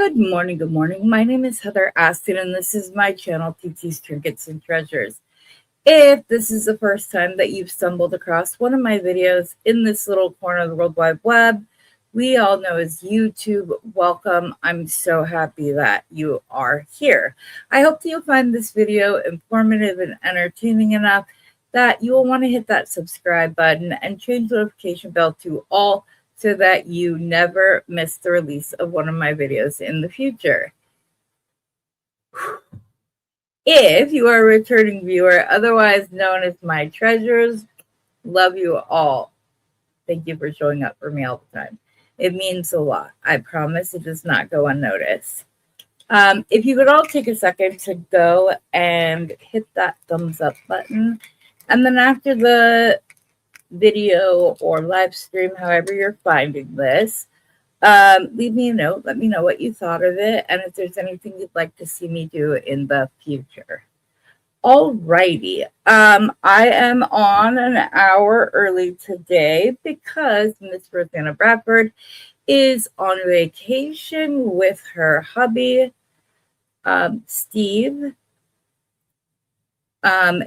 Good morning, good morning. My name is Heather Aston, and this is my channel, TT's Trinkets and Treasures. If this is the first time that you've stumbled across one of my videos in this little corner of the World Wide Web, we all know as YouTube, welcome. I'm so happy that you are here. I hope that you'll find this video informative and entertaining enough that you will want to hit that subscribe button and change the notification bell to all so that you never miss the release of one of my videos in the future. If you are a returning viewer, otherwise known as my treasures, love you all. Thank you for showing up for me all the time. It means a lot. I promise it does not go unnoticed. If you could all take a second to go and hit that thumbs up button. And then after the video or live stream, however you're finding this, leave me a note. Let me know what you thought of it and if there's anything you'd like to see me do in the future. Alrighty. I am on an hour early today because Miss Rosanna Bradford is on vacation with her hubby, Steve,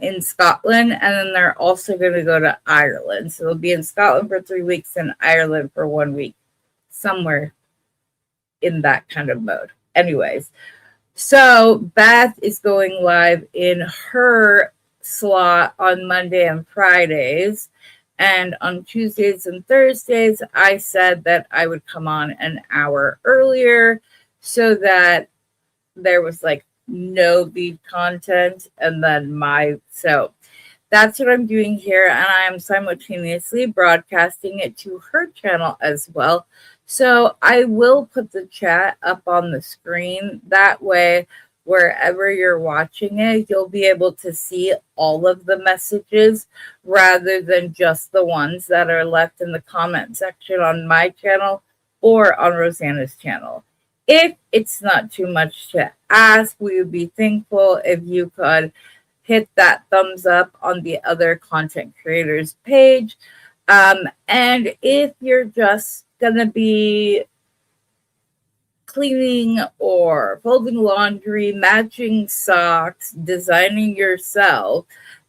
in Scotland, and then they're also going to go to Ireland. So they'll be in Scotland for 3 weeks and Ireland for 1 week, somewhere in that kind of mode. Anyways, so Beth is going live in her slot on Monday and Fridays. And on Tuesdays and Thursdays, I said that I would come on an hour earlier so that there was like no bead content and then so that's what I'm doing here, and I am simultaneously broadcasting it to her channel as well. So I will put the chat up on the screen. That way, wherever you're watching it, you'll be able to see all of the messages rather than just the ones that are left in the comment section on my channel or on Rosanna's channel. If it's not too much to ask, we would be thankful if you could hit that thumbs up on the other content creators page. And if you're just going to be cleaning or folding laundry, matching socks, designing yourself,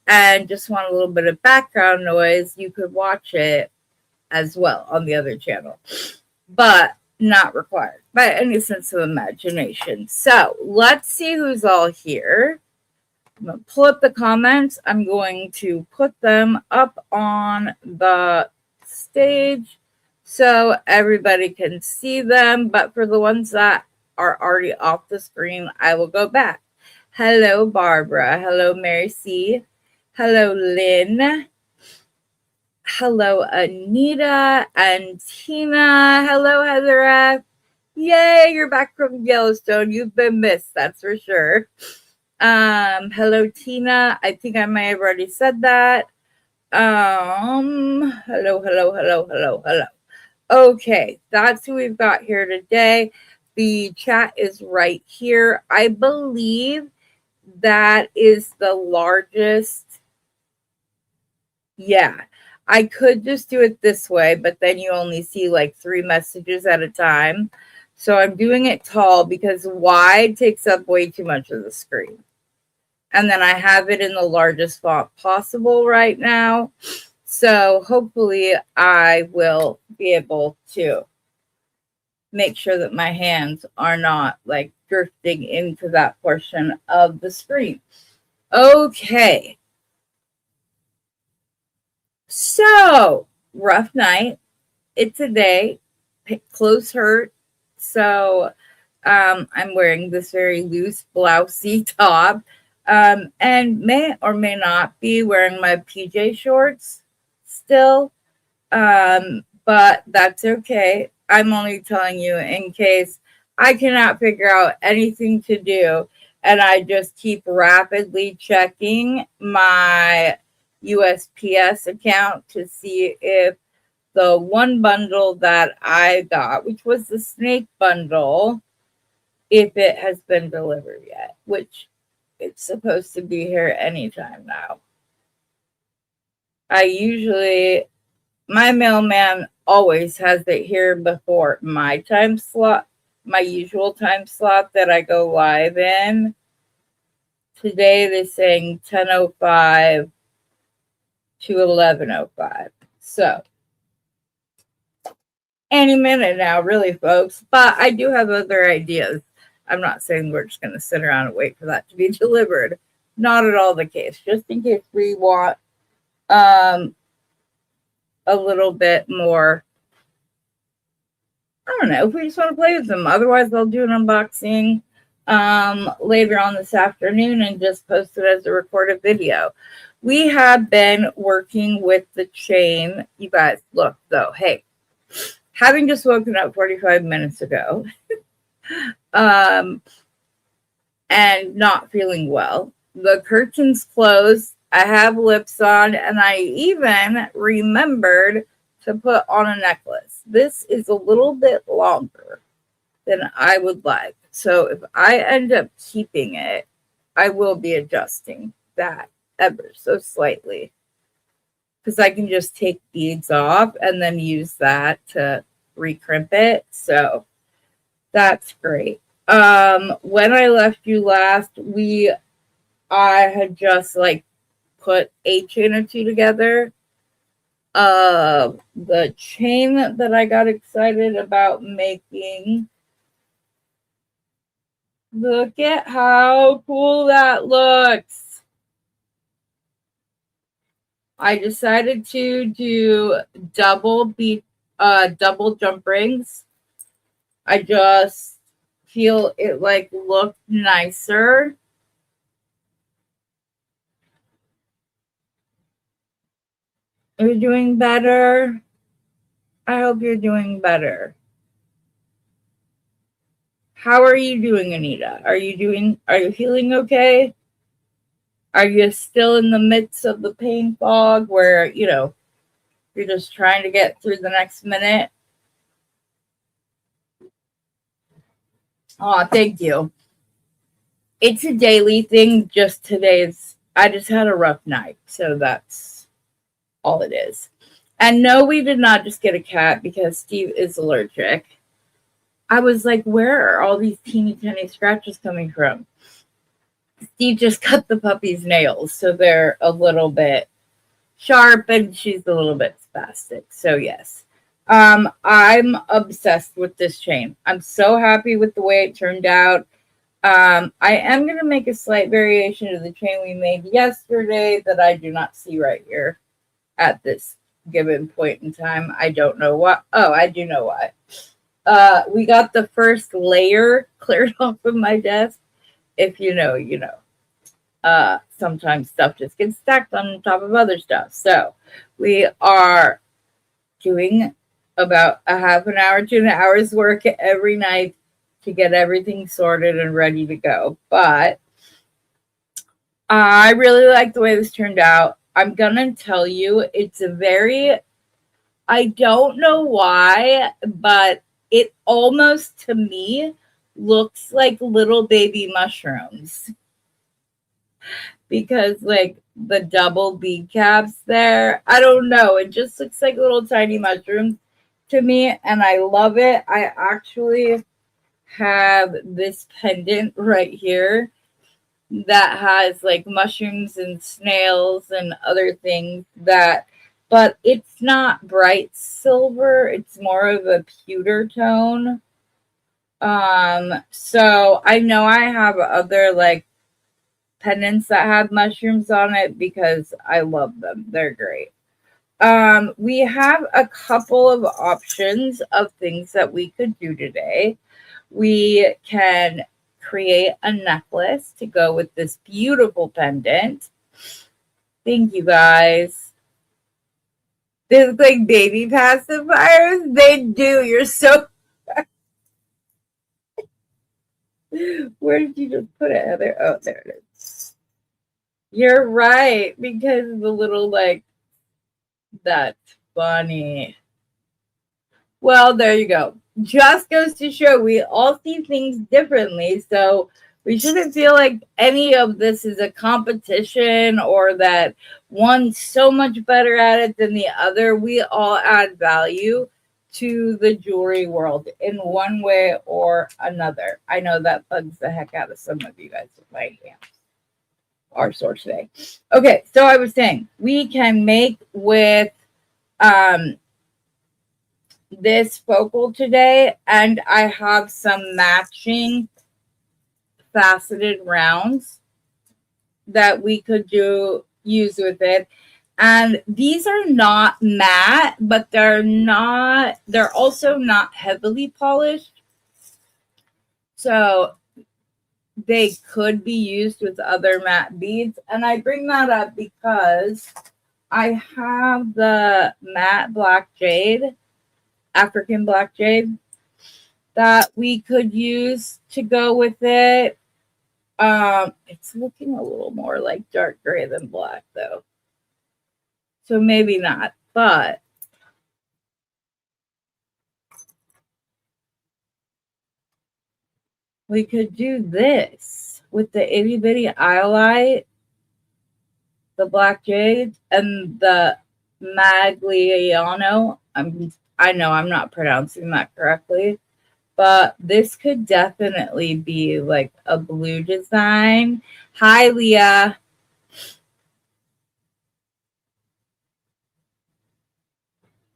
and just want a little bit of background noise, you could watch it as well on the other channel. But not required by any sense of imagination. So let's see who's all here. I'm going to pull up the comments. I'm going to put them up on the stage so everybody can see them. But for the ones that are already off the screen, I will go back. Hello, Barbara. Hello, Mary C. Hello, Lynn. Hello, Anita and Tina. Hello, Heather F. Yay, you're back from Yellowstone. You've been missed, that's for sure. Hello, Tina. I think I may have already said that. Hello. Okay, that's who we've got here today. The chat is right here. I believe that is the largest. Yeah. I could just do it this way, but then you only see like 3 messages at a time. So I'm doing it tall because wide takes up way too much of the screen. And then I have it in the largest font possible right now. So hopefully I will be able to make sure that my hands are not like drifting into that portion of the screen. Okay. So, rough night. It's a day. Clothes hurt. So, I'm wearing this very loose blousey top. And may or may not be wearing my PJ shorts still. But that's okay. I'm only telling you in case I cannot figure out anything to do. And I just keep rapidly checking my USPS account to see if the one bundle that I got, which was the snake bundle, if it has been delivered yet, which it's supposed to be here anytime now. My mailman always has it here before my time slot, my usual time slot that I go live in. Today they're saying 10:05 to 11:05. So any minute now, really, folks. But I do have other ideas. I'm not saying we're just going to sit around and wait for that to be delivered. Not at all the case. Just in case we want a little bit more. I don't know if we just want to play with them. Otherwise, I'll do an unboxing later on this afternoon and just post it as a recorded video. We have been working with the chain. You guys, look though. Hey, having just woken up 45 minutes ago and not feeling well, the curtains closed. I have lips on, and I even remembered to put on a necklace. This is a little bit longer than I would like. So if I end up keeping it, I will be adjusting that ever so slightly, because I can just take beads off and then use that to recrimp it. So that's great. When I left you last, I had just like put a chain or two together. The chain that I got excited about making. Look at how cool that looks. I decided to do double jump rings. I just feel it like looked nicer. Are you doing better? I hope you're doing better. How are you doing, Anita? Are you feeling okay? Are you still in the midst of the pain fog where, you're just trying to get through the next minute? Oh, thank you. It's a daily thing. I just had a rough night. So that's all it is. And no, we did not just get a cat because Steve is allergic. I was like, where are all these teeny tiny scratches coming from? Steve just cut the puppy's nails, so they're a little bit sharp and she's a little bit spastic. So yes, I'm obsessed with this chain. I'm so happy with the way it turned out. I am going to make a slight variation to the chain we made yesterday that I do not see right here at this given point in time. I don't know what. Oh, I do know why. We got the first layer cleared off of my desk. If you know, you know. Sometimes stuff just gets stacked on top of other stuff. So we are doing about a half an hour to an hour's work every night to get everything sorted and ready to go. But I really like the way this turned out. I'm going to tell you, I don't know why, but it almost to me looks like little baby mushrooms. Because like the double bead caps there, I don't know. It just looks like little tiny mushrooms to me, and I love it. I actually have this pendant right here that has like mushrooms and snails and other things but it's not bright silver. It's more of a pewter tone. So I know I have other like pendants that have mushrooms on it because I love them. They're great. We have a couple of options of things that we could do today. We can create a necklace to go with this beautiful pendant. Thank you, guys. They look like baby pacifiers. They do. You're so... Where did you just put it, Heather? Oh, there it is. You're right, because the little, like, that's funny. Well, there you go. Just goes to show we all see things differently, so we shouldn't feel like any of this is a competition or that one's so much better at it than the other. We all add value to the jewelry world in one way or another. I know that bugs the heck out of some of you guys with my hands. Our source today. Okay, so I was saying we can make with this focal today, and I have some matching faceted rounds that we could use with it. And these are not matte, but they're also not heavily polished. So they could be used with other matte beads. And I bring that up because I have the matte black jade, African black jade, that we could use to go with it. It's looking a little more like dark gray than black though. So maybe not, but we could do this with the itty bitty iolite, the black jade, and the Magliano. I know I'm not pronouncing that correctly, but this could definitely be like a blue design. Hi, Leah.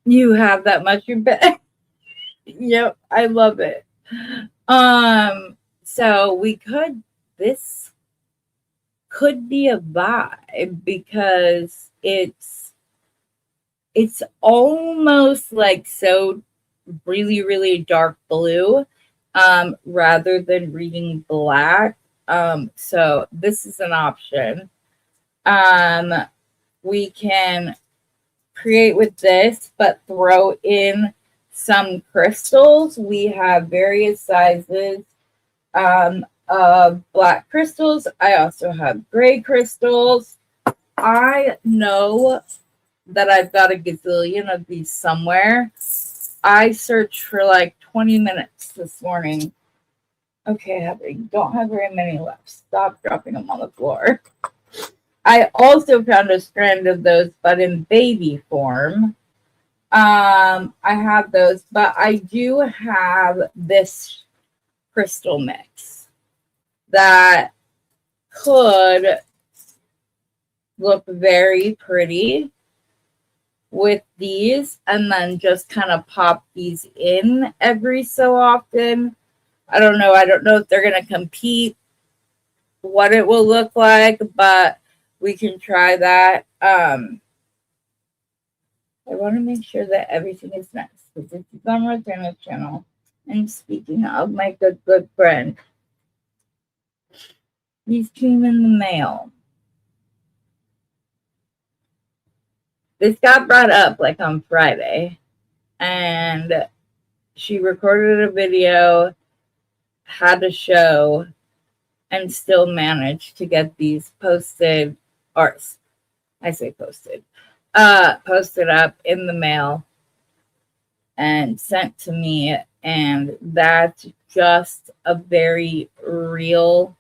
You have that mushroom bed. Yep, I love it. So this could be a vibe because it's almost like so really, really dark blue, rather than reading black. So this is an option. We can create with this, but throw in some crystals. We have various sizes of black crystals. I also have gray crystals. I know that I've got a gazillion of these somewhere. I searched for like 20 minutes this morning. Okay, don't have very many left. Stop dropping them on the floor. I also found a strand of those, but in baby form. I have those, but I do have this crystal mix that could look very pretty with these, and then just kind of pop these in every so often. I don't know if they're going to compete, what it will look like, but we can try that. I want to make sure that everything is nice because this is on Rosanna's channel. And speaking of my good friend, these came in the mail. This got brought up like on Friday, and she recorded a video, had a show, and still managed to get these posted, or I say posted up in the mail and sent to me. And that's just a very real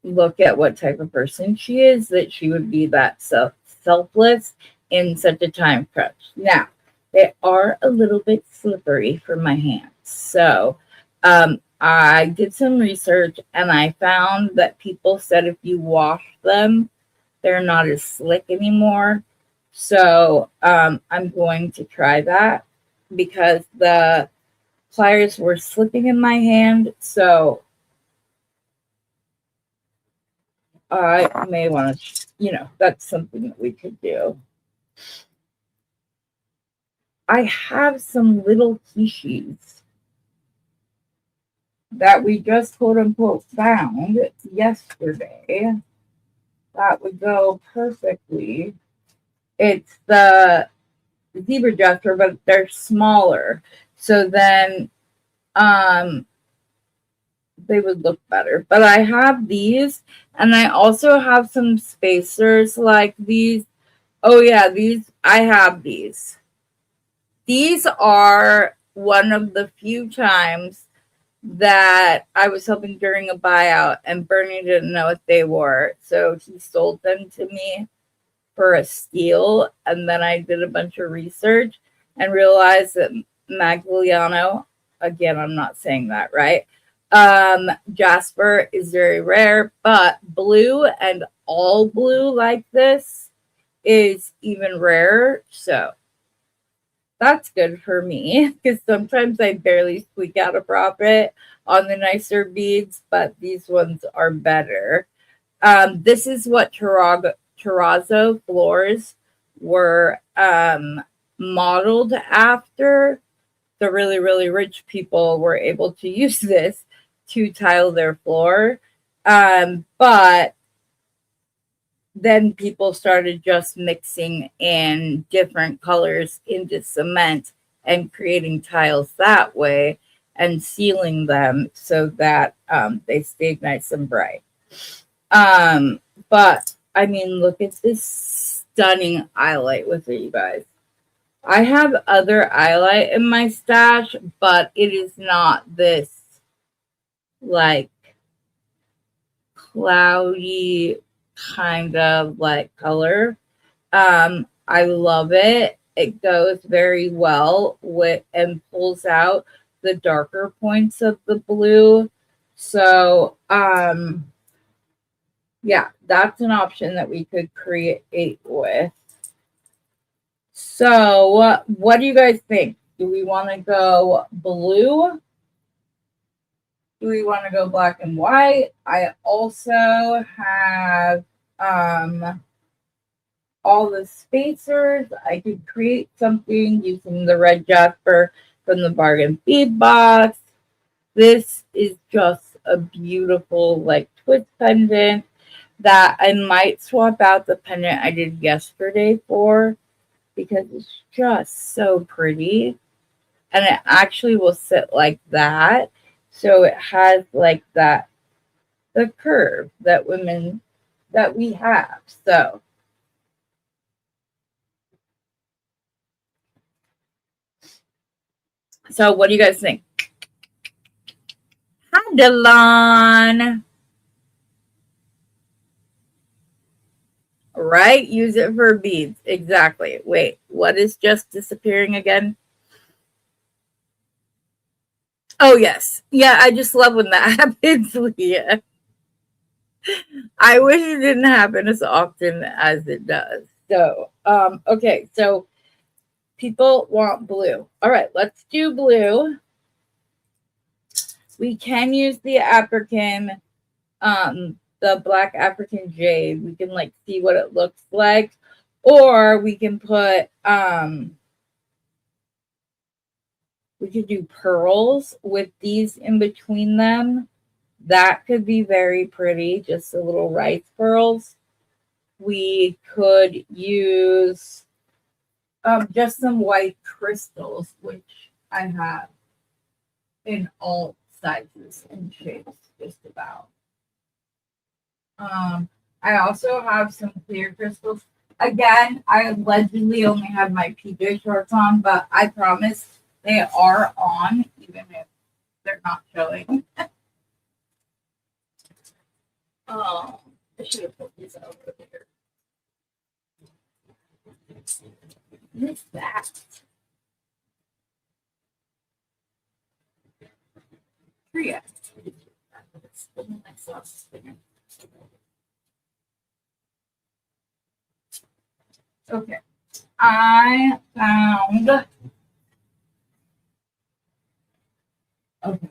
look at what type of person she is, that she would be that selfless in such a time crunch. Now, they are a little bit slippery for my hands. So I did some research and I found that people said if you wash them, they're not as slick anymore. So I'm going to try that because the pliers were slipping in my hand. So I may want to, that's something that we could do. I have some little quiches that we just quote unquote found yesterday that would go perfectly. It's the zebra jasper, but they're smaller. So then they would look better. But I have these, and I also have some spacers like these. Oh yeah, I have these. These are one of the few times that I was helping during a buyout and Bernie didn't know what they were. So he sold them to me. for a steal. And then I did a bunch of research and realized that Magliano, again, I'm not saying that right. Jasper is very rare, but blue and all blue like this is even rarer. So that's good for me because sometimes I barely squeak out a profit on the nicer beads, but these ones are better. This is what terrazzo floors were modeled after. The really, really rich people were able to use this to tile their floor. But then people started just mixing in different colors into cement and creating tiles that way and sealing them so that they stayed nice and bright. But I mean, look at this stunning highlight with it, you guys. I have other highlight in my stash, but it is not this like cloudy kind of like color. I love it. It goes very well with and pulls out the darker points of the blue. So yeah, that's an option that we could create with. So what do you guys think? Do we want to go blue? Do we want to go black and white? I also have all the spacers. I could create something using the red jasper from the bargain bead box. This is just a beautiful like twist pendant that I might swap out the pendant I did yesterday for because it's just so pretty. And it actually will sit like that. So it has like that, the curve that we have. So what do you guys think? Hi, Delon. Right? Use it for beads. Exactly. Wait, what is just disappearing again? Oh, yes. Yeah, I just love when that happens, Leah. I wish it didn't happen as often as it does. So, okay, so people want blue. All right, let's do blue. We can use the African, the black African jade. We can like see what it looks like. Or we can put, we could do pearls with these in between them. That could be very pretty, just a little rice pearls. We could use just some white crystals, which I have in all sizes and shapes, just about. I also have some clear crystals. Again, I allegedly only have my PJ shorts on, but I promise they are on, even if they're not showing. I should have put these over here. What's that? Priya. Okay. I found. Okay.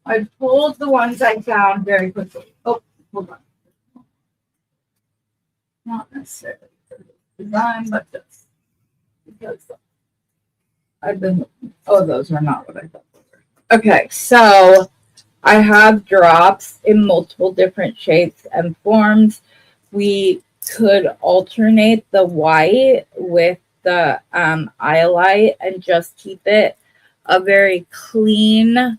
I pulled the ones I found very quickly. Oh, hold on. Not necessarily for the design, but just because I've been. Oh, those are not what I thought they were. Okay, so I have drops in multiple different shapes and forms. We could alternate the white with the highlight and just keep it a very clean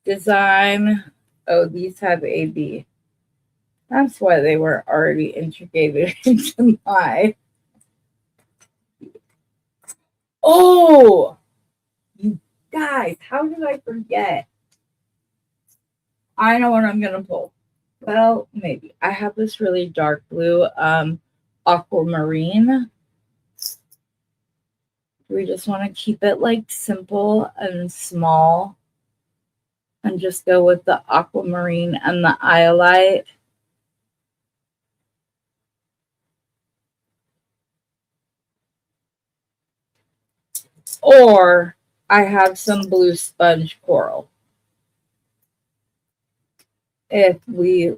design. Oh, these have AB. That's why they were already integrated into my. Oh, you guys, how did I forget? I know what I'm gonna pull. Well, maybe. I have this really dark blue aquamarine. We just want to keep it like simple and small and just go with the aquamarine and the iolite. Or I have some blue sponge coral. If we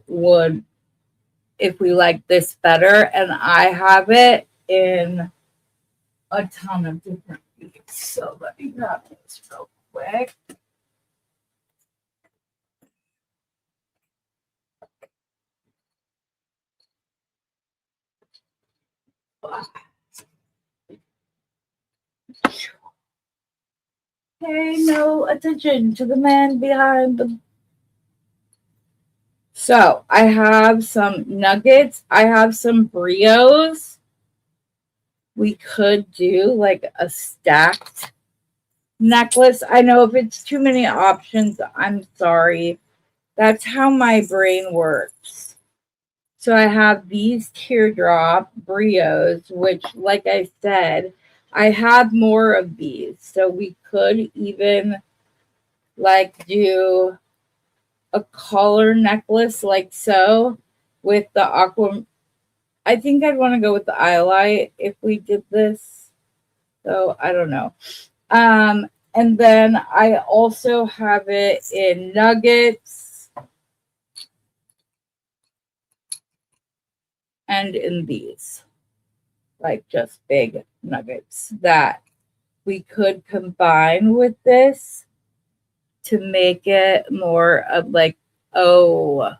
like this better, and I have it in a ton of different beads. So let me grab this real quick. Pay no attention to the man behind the. So I have some nuggets. I have some brios. We could do like a stacked necklace. I know if it's too many options, I'm sorry. That's how my brain works. So I have these teardrop brios, which, like I said, I have more of these. So we could even like do a collar necklace like so with the aqua. I think I'd want to go with the iolite if we did this. So I don't know. And then I also have it in nuggets and in these, like just big nuggets that we could combine with this to make it more of like, oh,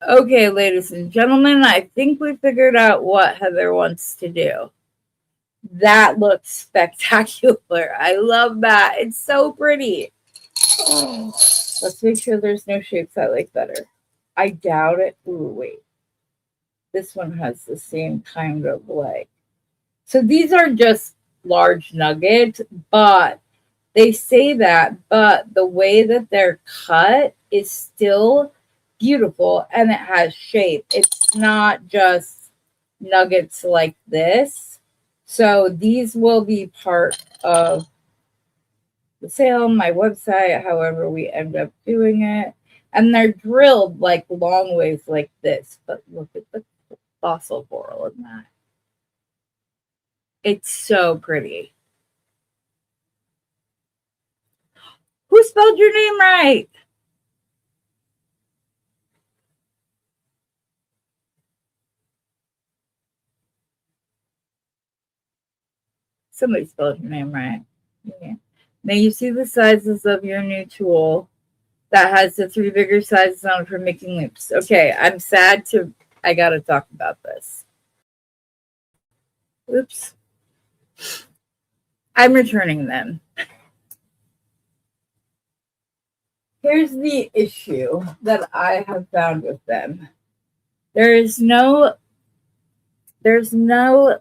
okay, ladies and gentlemen, I think we figured out what Heather wants to do. That looks spectacular. I love that. It's so pretty. Oh, let's make sure there's no shapes I like better. I doubt it. Ooh, wait. This one has the same kind of like. So these are just large nuggets, but they say that, but the way that they're cut is still beautiful and it has shape. It's not just nuggets like this. So these will be part of the sale, my website, however we end up doing it. And they're drilled like long ways like this. But look at the fossil coral in that. It's so pretty. Who spelled your name right? Somebody spelled your name right. Yeah. May you see the sizes of your new tool that has the 3 bigger sizes on it for making loops. Okay, I'm sad to. I gotta talk about this. Oops. I'm returning them. Here's the issue that I have found with them. There's no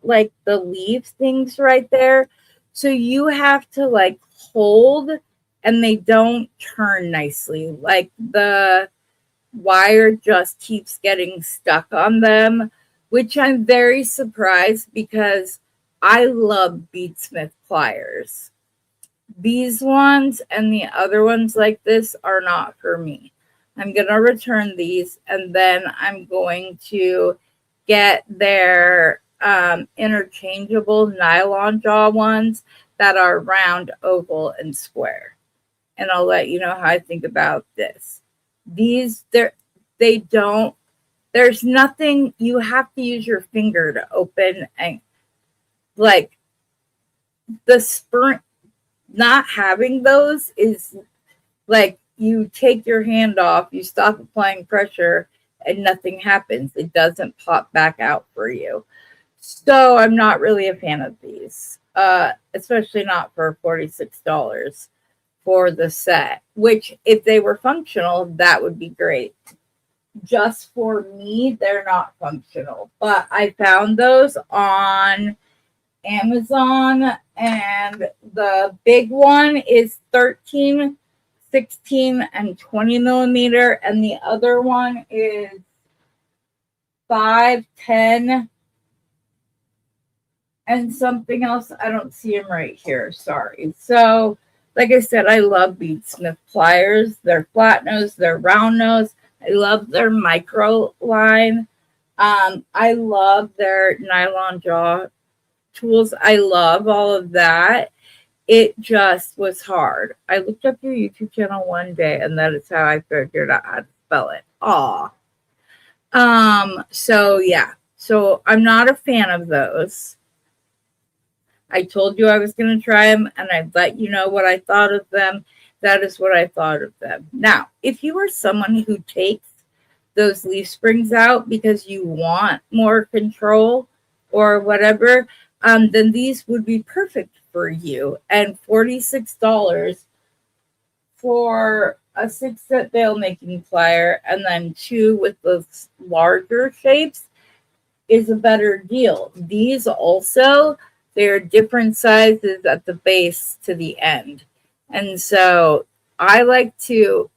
like the leaf things right there. So you have to like hold and they don't turn nicely. Like the wire just keeps getting stuck on them, which I'm very surprised because I love beadsmith pliers. These ones and the other ones like this are not for me. I'm going to return these and then I'm going to get their interchangeable nylon jaw ones that are round, oval, and square. And I'll let you know how I think about this. These, they don't, there's nothing, you have to use your finger to open and like the spring. Not having those is like you take your hand off, you stop applying pressure, and nothing happens. It doesn't pop back out for you. So I'm not really a fan of these, especially not for $46 for the set, which if they were functional, that would be great. Just for me, they're not functional, but I found those on Amazon, and the big one is $13 16 and 20 millimeter, and the other one is 5, 10, and something else. I don't see them right here. Sorry. So, like I said, I love Beadsmith pliers. They're flat nose, they're round nose. I love their micro line. I love their nylon jaw tools. I love all of that. It just was hard. I looked up your YouTube channel one day, and that is how I figured out how to spell it. Aw. So yeah. So I'm not a fan of those. I told you I was going to try them, and I let you know what I thought of them. That is what I thought of them. Now, if you are someone who takes those leaf springs out because you want more control or whatever, then these would be perfect for you. And $46 for a 6-set veil making plier, and then 2 with those larger shapes is a better deal. These also, they're different sizes at the base to the end. And so I like to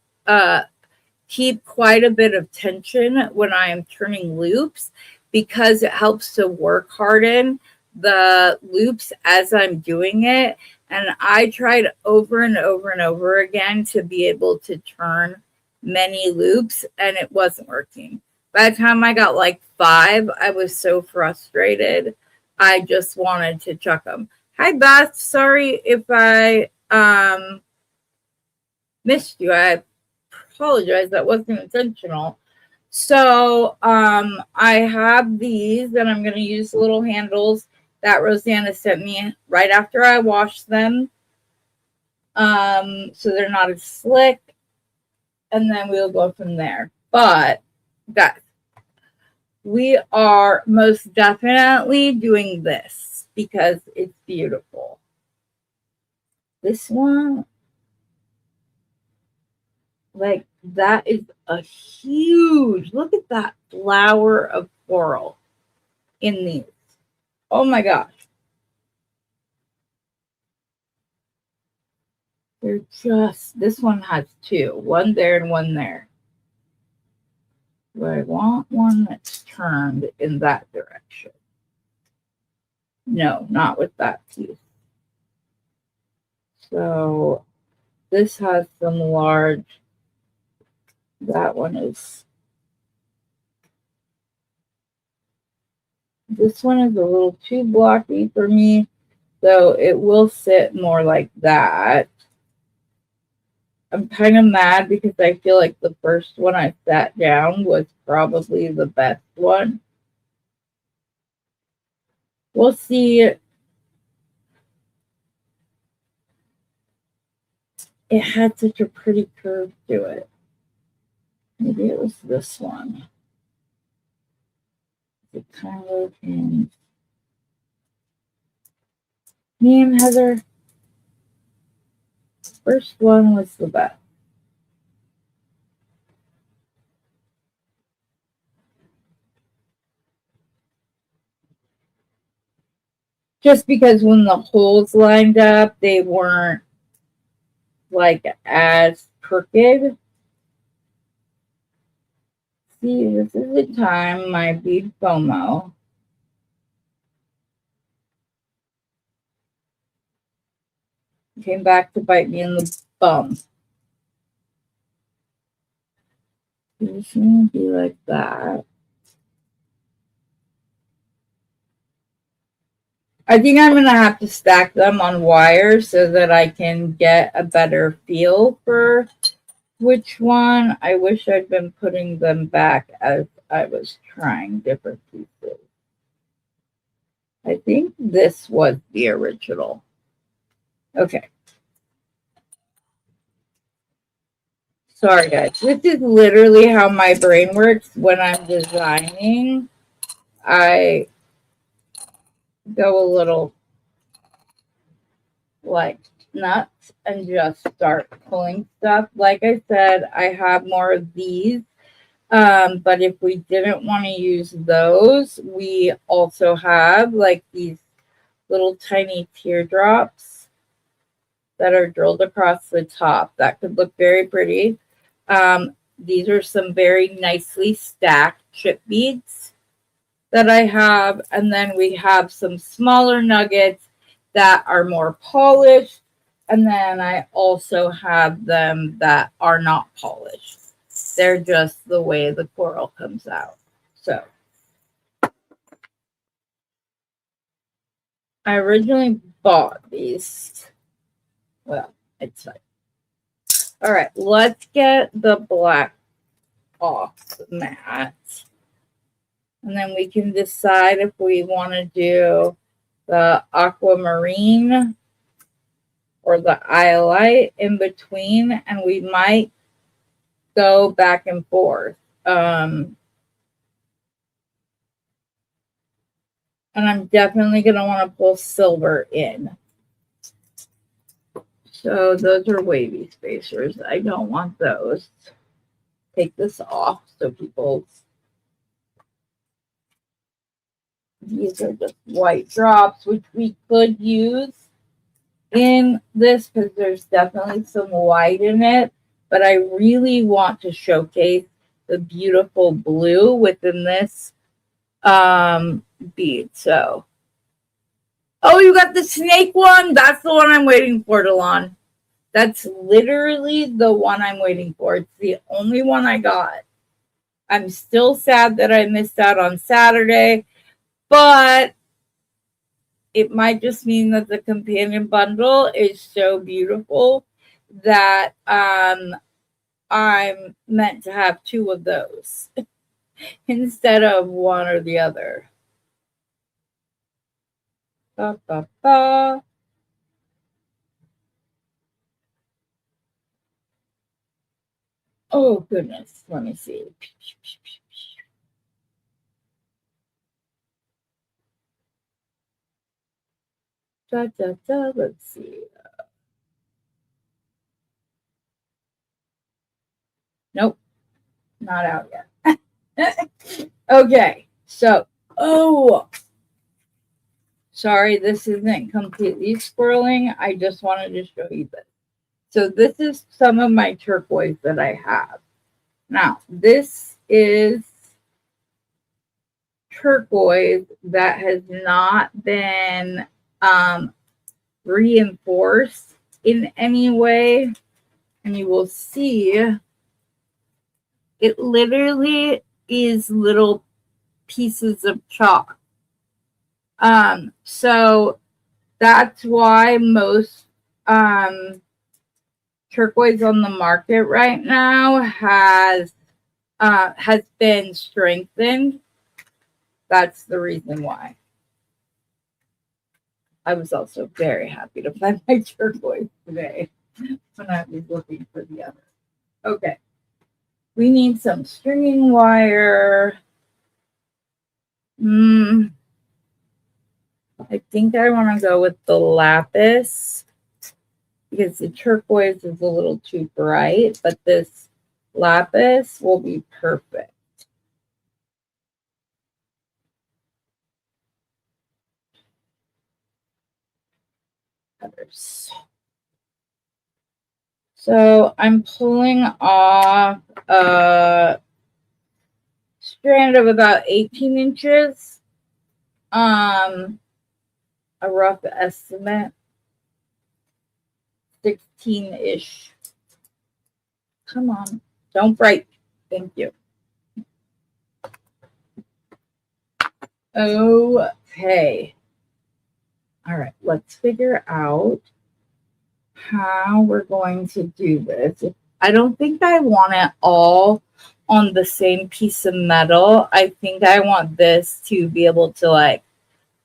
keep quite a bit of tension when I am turning loops, because it helps to work harden the loops as I'm doing it. And I tried over and over and over again to be able to turn many loops, and it wasn't working. By the time I got like 5, I was so frustrated. I just wanted to chuck them. Hi, Beth. Sorry if I missed you. I apologize. That wasn't intentional. So I have these, and I'm going to use little handles that Rosanna sent me right after I washed them. So they're not as slick. And then we'll go from there. But guys, we are most definitely doing this because it's beautiful. This one, like, that is a huge, look at that flower of coral in these. Oh my gosh. They're just, this one has 2, one there and one there. But I want one that's turned in that direction. No, not with that piece. So this has some large, that one is, this one is a little too blocky for me, so it will sit more like that. I'm kind of mad because I feel like the first one I sat down was probably the best one. We'll see. It had such a pretty curve to it. Maybe it was this one. It kind of in. Me and Heather, first one was the best. Just because when the holes lined up, they weren't like as crooked. See, this is the time my bead FOMO. Came back to bite me in the bum. It's gonna be like that. I think I'm gonna have to stack them on wire so that I can get a better feel for which one. I wish I'd been putting them back as I was trying different pieces. I think this was the original. Okay. Sorry, guys. This is literally how my brain works when I'm designing. I go a little like nuts and just start pulling stuff. Like I said, I have more of these. But if we didn't want to use those, we also have like these little tiny teardrops that are drilled across the top. That could look very pretty. These are some very nicely stacked chip beads that I have. And then we have some smaller nuggets that are more polished. And then I also have them that are not polished. They're just the way the coral comes out. So I originally bought these. Well, it's fine. All right, let's get the black off the mat. And then we can decide if we want to do the aquamarine or the iolite in between. And we might go back and forth. And I'm definitely going to want to pull silver in. So those are wavy spacers. I don't want those. Take this off so people... These are just white drops, which we could use in this because there's definitely some white in it. But I really want to showcase the beautiful blue within this bead. So, oh, you got the snake one? That's the one I'm waiting for, Delon. That's literally the one I'm waiting for. It's the only one I got. I'm still sad that I missed out on Saturday, but it might just mean that the companion bundle is so beautiful that I'm meant to have two of those instead of one or the other. Ba, ba, ba. Oh, goodness. Let me see. Da, da, da. Let's see. Nope. Not out yet. Okay. So, oh, sorry. This isn't completely swirling. I just wanted to show you this. So this is some of my turquoise that I have. Now, this is turquoise that has not been reinforced in any way. And you will see it literally is little pieces of chalk. So that's why most turquoise on the market right now has been strengthened. That's the reason why. I was also very happy to find my turquoise today when I was looking for the other. Okay. We need some stringing wire. I think I want to go with the lapis because the turquoise is a little too bright, but this lapis will be perfect. Others. So I'm pulling off a strand of about 18 inches. A rough estimate. 16-ish. Come on. Don't break. Thank you. Okay. All right. Let's figure out how we're going to do this. I don't think I want it all on the same piece of metal. I think I want this to be able to like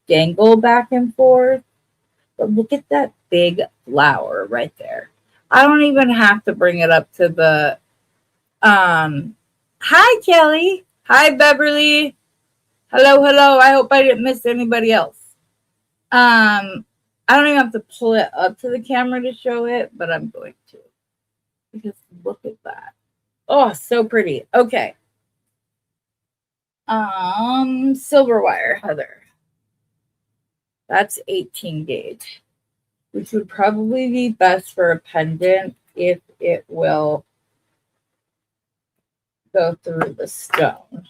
dangle back and forth. But look at that big flower right there. I don't even have to bring it up to the hi Kelly. Hi Beverly. Hello. I hope I didn't miss anybody else. I don't even have to pull it up to the camera to show it, but I'm going to. Because look at that. Oh, so pretty. Okay. Silver wire, Heather. That's 18 gauge. which would probably be best for a pendant if it will go through the stone.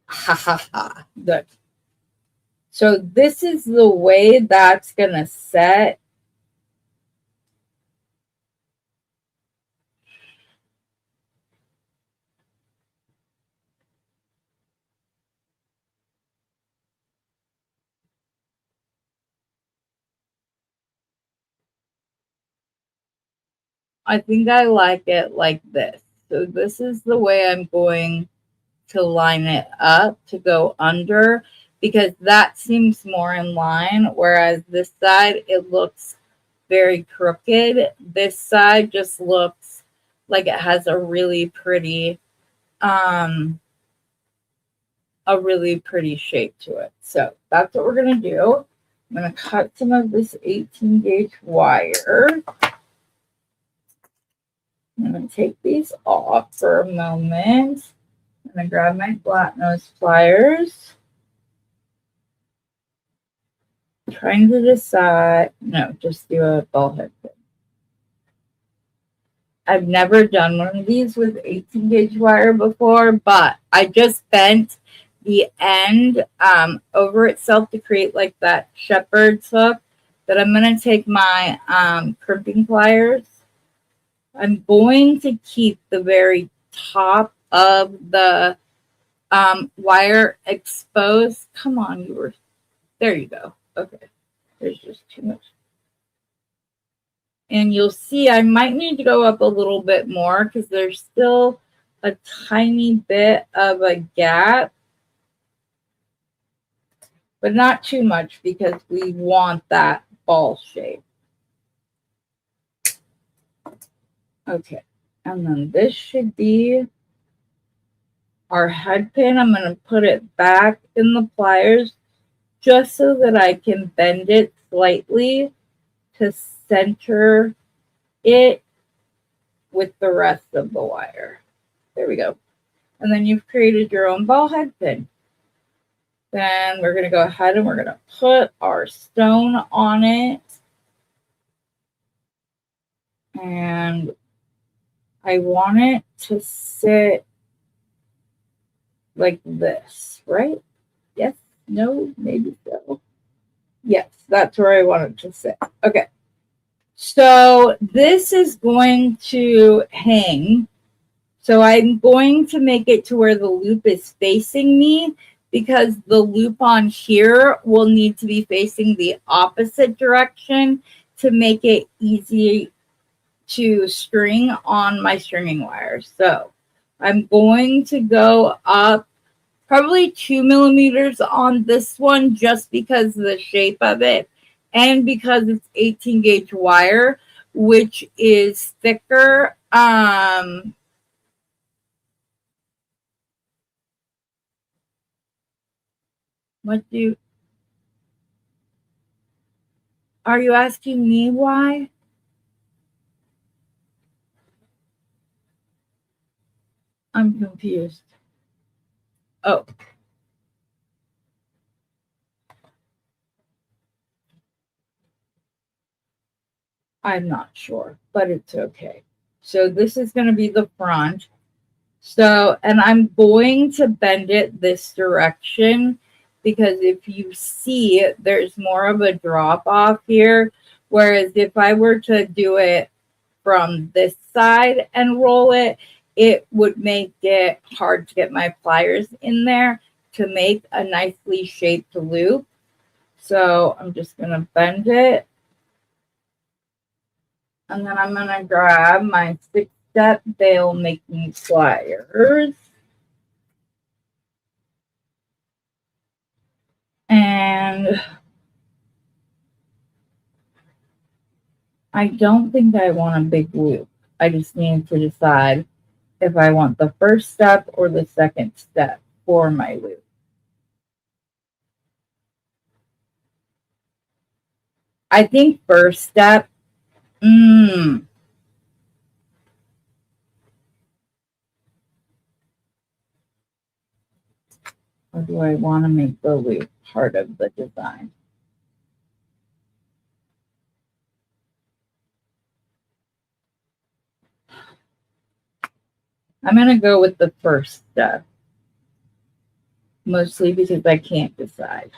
Ha ha ha. Good. So this is the way that's going to set. I think I like it like this. So this is the way I'm going to line it up to go under, because that seems more in line, whereas this side, it looks very crooked. This side just looks like it has a really pretty shape to it. So that's what we're going to do. I'm going to cut some of this 18 gauge wire. I'm going to take these off for a moment. I'm going to grab my flat nose pliers. Trying to decide, no, just do a ball head pin. I've never done one of these with 18 gauge wire before, but I just bent the end over itself to create like that shepherd's hook. That I'm going to take my crimping pliers. I'm going to keep the very top of the wire exposed. Come on, there you go. Okay, there's just too much. And you'll see I might need to go up a little bit more because there's still a tiny bit of a gap, but not too much because we want that ball shape. Okay, and then this should be our head pin. I'm going to put it back in the pliers just so that I can bend it slightly to center it with the rest of the wire. There we go. And then you've created your own ball head pin. Then we're going to go ahead and we're going to put our stone on it. And I want it to sit like this, right? Yes, no, maybe so. Yes, that's where I want it to sit. Okay. So this is going to hang. So I'm going to make it to where the loop is facing me, because the loop on here will need to be facing the opposite direction to make it easy to string on my stringing wire. So I'm going to go up probably 2 millimeters on this one, just because of the shape of it and because it's 18 gauge wire, which is thicker. Are you asking me why? I'm confused. Oh. I'm not sure, but it's okay. So this is going to be the front. So, and I'm going to bend it this direction, because if you see, there's more of a drop off here. Whereas if I were to do it from this side and roll it, it would make it hard to get my pliers in there to make a nicely shaped loop. So I'm just going to bend it. And then I'm going to grab my 6-step veil making pliers. And I don't think I want a big loop. I just need to decide if I want the first step or the second step for my loop. I think first step. Or do I want to make the loop part of the design? I'm going to go with the first step, mostly because I can't decide.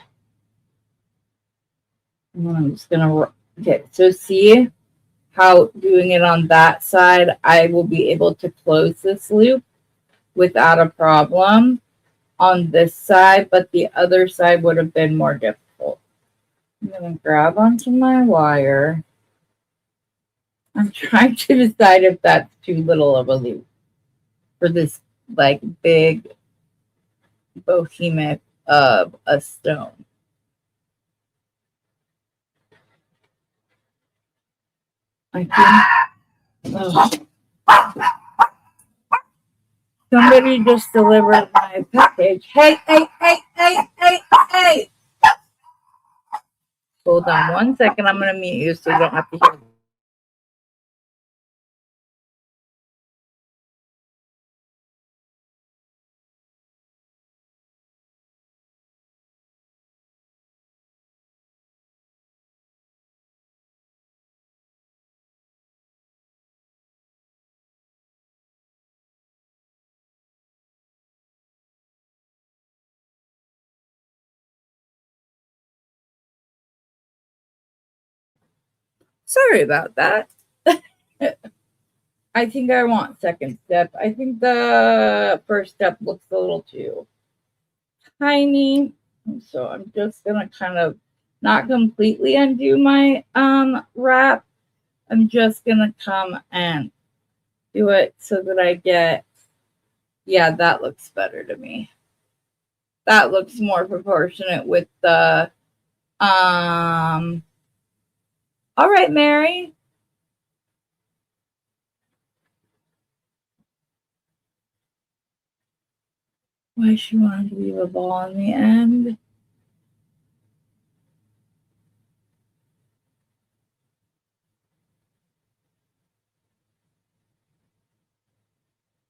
And I'm just going to, okay, so see how doing it on that side, I will be able to close this loop without a problem on this side, but the other side would have been more difficult. I'm going to grab onto my wire. I'm trying to decide if that's too little of a loop for this like big behemoth of a stone. I think somebody just delivered my package. Hey, hey, hey, hey, hey, hey. Hold on 1 second. I'm going to mute you so you don't have to hear. Sorry about that. I think I want second step. I think the first step looks a little too tiny. So I'm just going to kind of not completely undo my wrap. I'm just going to come and do it so that I get, yeah, that looks better to me. That looks more proportionate with the, all right, Mary. Why she wanted to leave a ball in the end?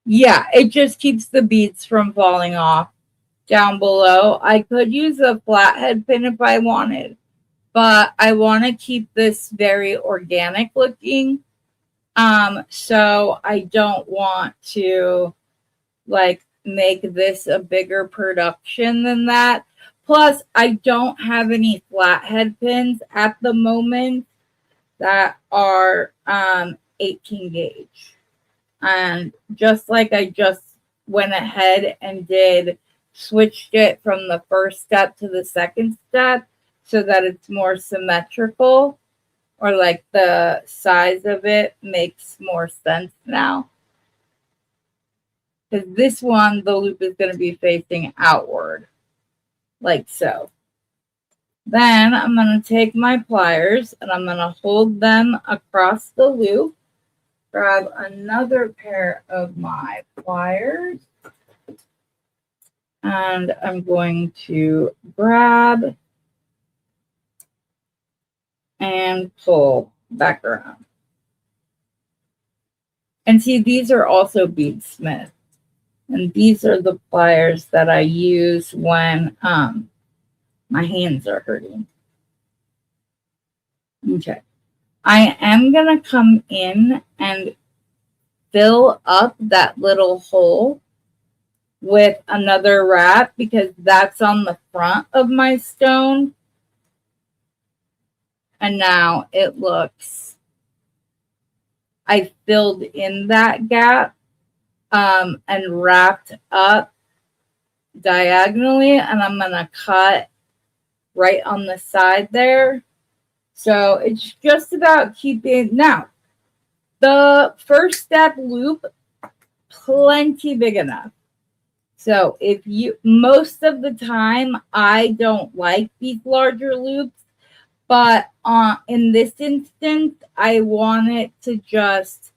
Yeah, it just keeps the beads from falling off down below. I could use a flathead pin if I wanted, but I want to keep this very organic looking. So I don't want to like make this a bigger production than that. Plus, I don't have any flathead pins at the moment that are 18 gauge. And just like I just went ahead and switched it from the first step to the second step so that it's more symmetrical, or like the size of it makes more sense now. Because this one, the loop is going to be facing outward, like so. Then I'm going to take my pliers and I'm going to hold them across the loop. Grab another pair of my pliers. And I'm going to grab and pull back around. And see, these are also Bead Smith. And these are the pliers that I use when my hands are hurting. Okay. I am going to come in and fill up that little hole with another wrap because that's on the front of my stone. And now it looks, I filled in that gap and wrapped up diagonally, and I'm going to cut right on the side there. So it's just about keeping, now the first step loop, plenty big enough. So if you, most of the time, I don't like these larger loops, but in this instance, I want it to just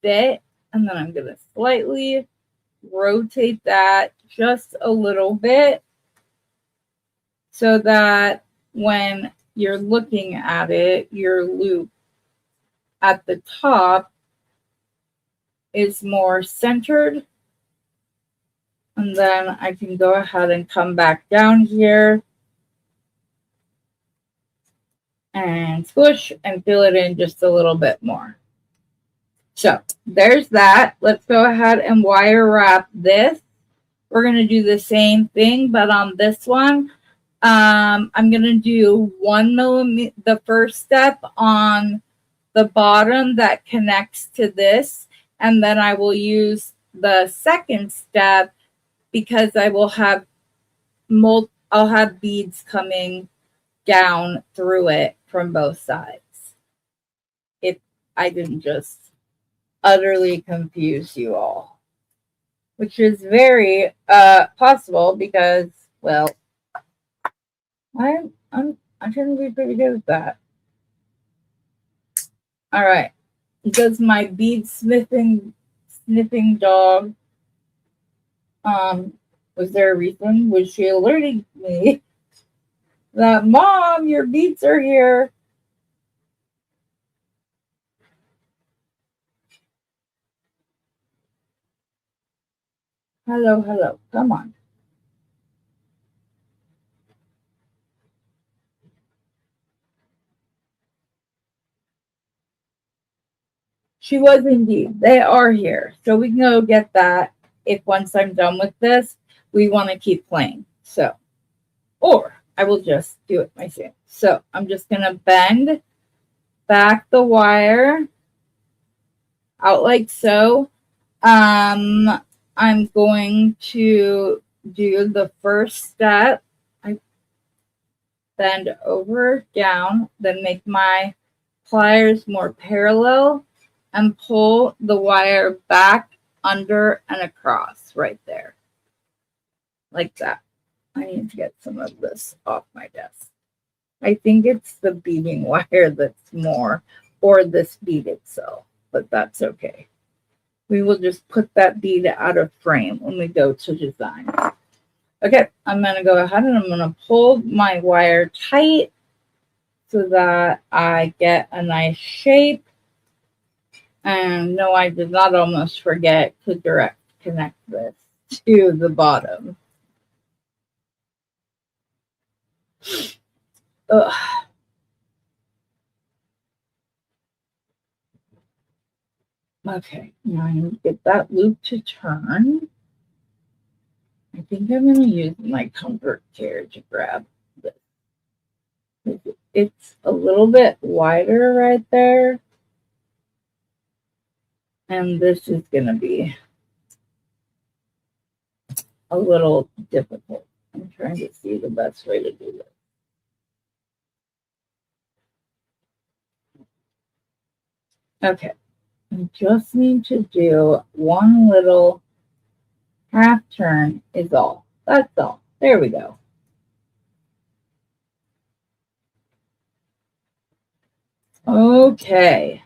fit. And then I'm going to slightly rotate that just a little bit so that when you're looking at it, your loop at the top is more centered. And then I can go ahead and come back down here and squish and fill it in just a little bit more. So there's that. Let's go ahead and wire wrap this. We're going to do the same thing, but on this one, I'm going to do 1 millimeter, the first step on the bottom that connects to this, and then I will use the second step because I will have I'll have beads coming down through it from both sides. If I didn't just utterly confuse you all, which is very possible because, well, I tend to be pretty good at that. All right. Does my bead sniffing dog, was there a reason? Was she alerting me that, Mom, your beads are here? Hello, hello. Come on. She was indeed. They are here. So we can go get that if once I'm done with this, we want to keep playing. So, or I will just do it myself. So I'm just going to bend back the wire out like so. I'm going to do the first step. I bend over, down, then make my pliers more parallel and pull the wire back, under, and across right there. Like that. I need to get some of this off my desk. I think it's the beading wire that's more, or this bead itself, but that's okay. We will just put that bead out of frame when we go to design. Okay, I'm going to go ahead and I'm going to pull my wire tight so that I get a nice shape. And no, I did not almost forget to direct connect this to the bottom. Ugh. Okay, now I need to get that loop to turn. I think I'm going to use my comfort chair to grab this. It's a little bit wider right there. And this is going to be a little difficult. I'm trying to see the best way to do this. Okay, I just need to do one little half turn is all. That's all. There we go. Okay,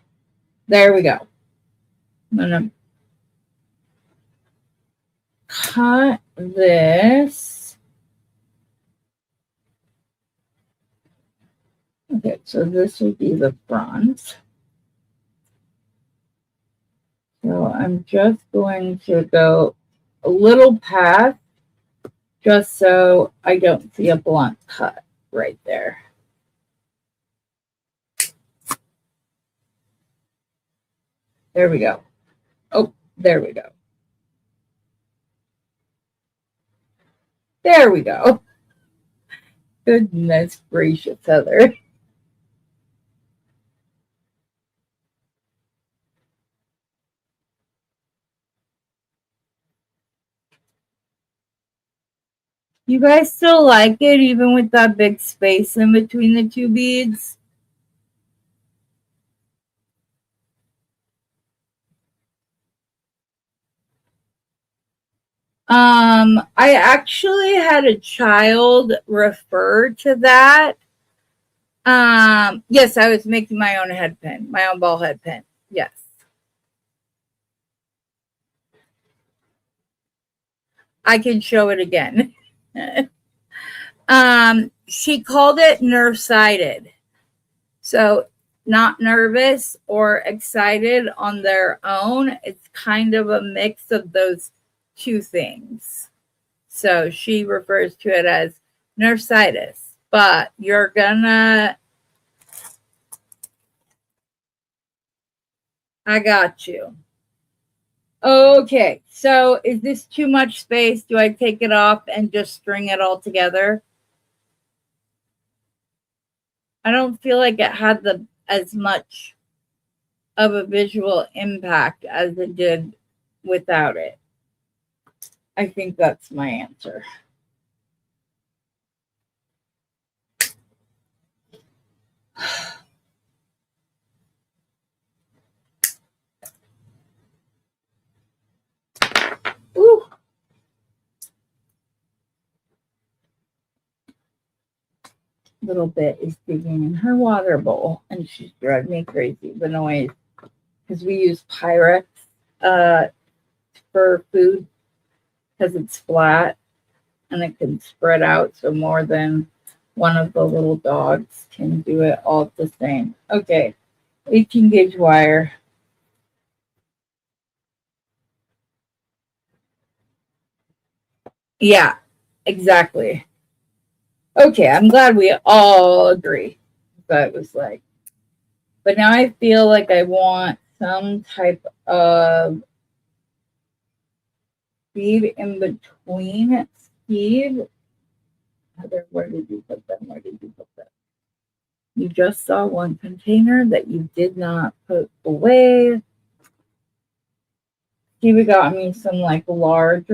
there we go. I'm going to cut this. Okay, so this would be the front. So I'm just going to go a little past just so I don't see a blunt cut right there. There we go. Oh, there we go. There we go. Goodness gracious, Heather. You guys still like it even with that big space in between the two beads? I actually had a child refer to that. Yes, I was making my own head pin, my own ball head pin. Yes. I can show it again. She called it nerve-sided. So not nervous or excited on their own. It's kind of a mix of those two things. So she refers to it as nervositis. But you're gonna, I got you. Okay, so is this too much space? Do I take it off and just string it all together? I don't feel like it had as much of a visual impact as it did without it. I think that's my answer. Ooh. Little bit is digging in her water bowl, and she's driving me crazy. The noise, because we use Pyrex for food because it's flat and it can spread out, so more than one of the little dogs can do it all at the same. Okay, 18 gauge wire. Yeah, exactly. Okay, I'm glad we all agree. That was like, but now I feel like I want some type of bead in between. Steve, Heather, where did you put them? Where did you put them? You just saw one container that you did not put away. Steve got me some like large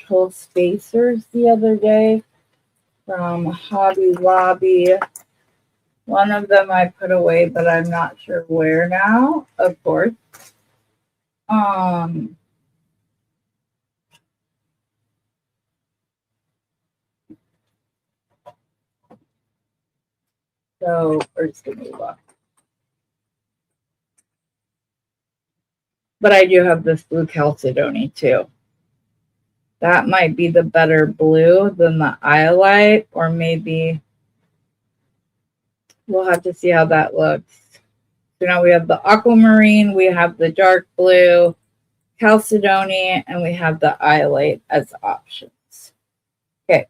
hole spacers the other day from Hobby Lobby. One of them I put away, but I'm not sure where now, of course. So first give me look. But I do have this blue chalcedony too. That might be the better blue than the Iolite, or maybe we'll have to see how that looks. So now we have the aquamarine, we have the dark blue, chalcedony, and we have the Iolite as options. Okay.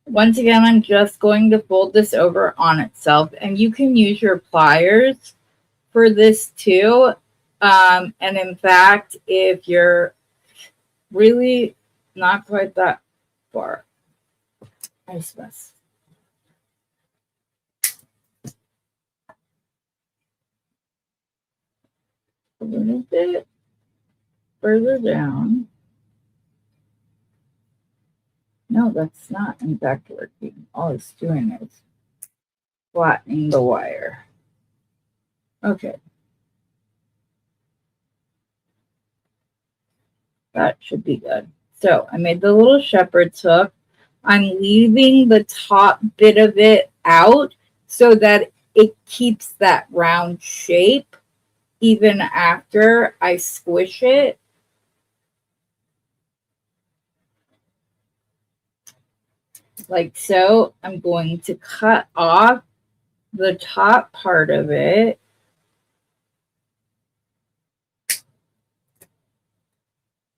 Once again, I'm just going to fold this over on itself, and you can use your pliers for this too. And in fact, if you're really not quite that far, I suppose. A little bit further down. No, that's not in fact working. All it's doing is flattening the wire. Okay. That should be good. So I made the little shepherd's hook. I'm leaving the top bit of it out so that it keeps that round shape even after I squish it. Like so. I'm going to cut off the top part of it.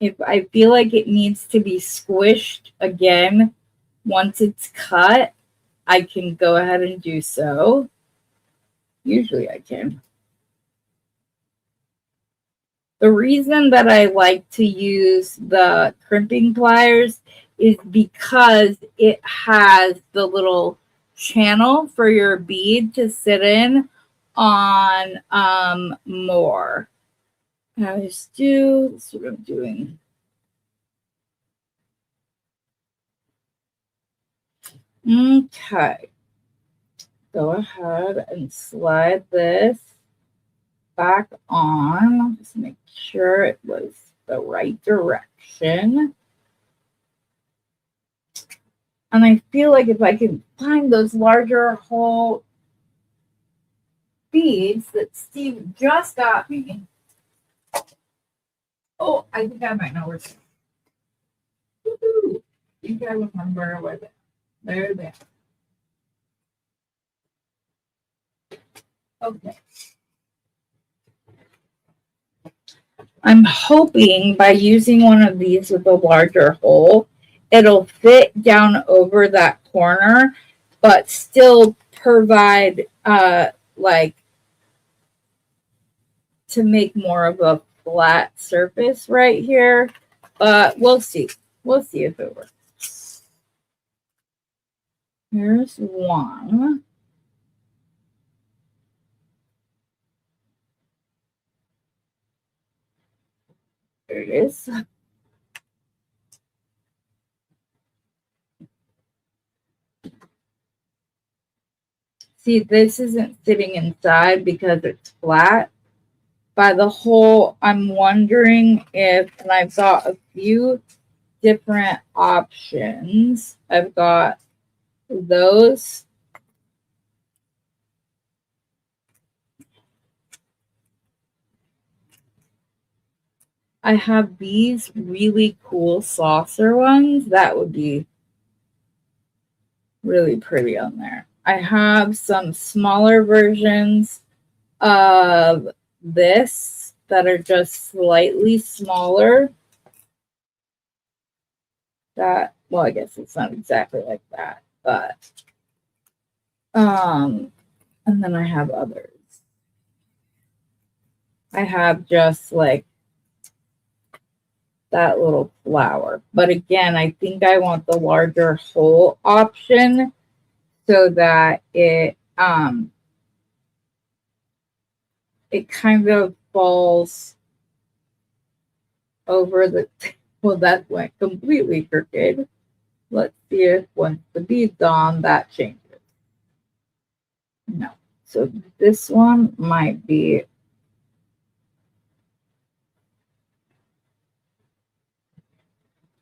If I feel like it needs to be squished again once it's cut, I can go ahead and do so. Usually I can. The reason that I like to use the crimping pliers is because it has the little channel for your bead to sit in on more. I just do, that's what I'm doing. Okay. Go ahead and slide this back on. Just make sure it was the right direction. And I feel like if I can find those larger hole beads that Steve just got me. Oh, I think I might know where to. Woohoo! I think I remember where they are. There they are. Okay. I'm hoping by using one of these with a larger hole, it'll fit down over that corner, but still provide like to make more of a flat surface right here. But we'll see. We'll see if it works. Here's one. There it is. See, this isn't sitting inside because it's flat. By the hole, I'm wondering if, and I've got a few different options. I've got those. I have these really cool saucer ones. That would be really pretty on there. I have some smaller versions of this that are just slightly smaller. That, well, I guess it's not exactly like that, but and then I have others. I have just like that little flower. But again, I think I want the larger hole option so that it kind of falls over the, well, that went completely crooked. Let's see if once the bead's on, that changes. No. So this one might be,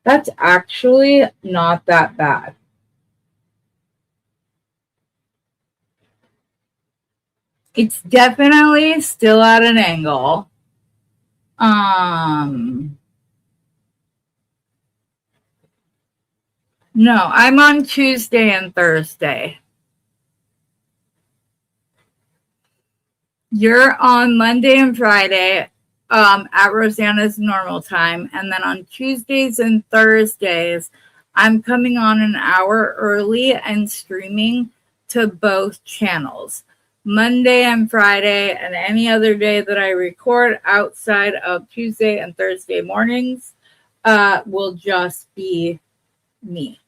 that's actually not that bad. It's definitely still at an angle. No, I'm on Tuesday and Thursday. You're on Monday and Friday at Rosanna's normal time. And then on Tuesdays and Thursdays, I'm coming on an hour early and streaming to both channels. Monday and Friday and any other day that I record outside of Tuesday and Thursday mornings will just be me.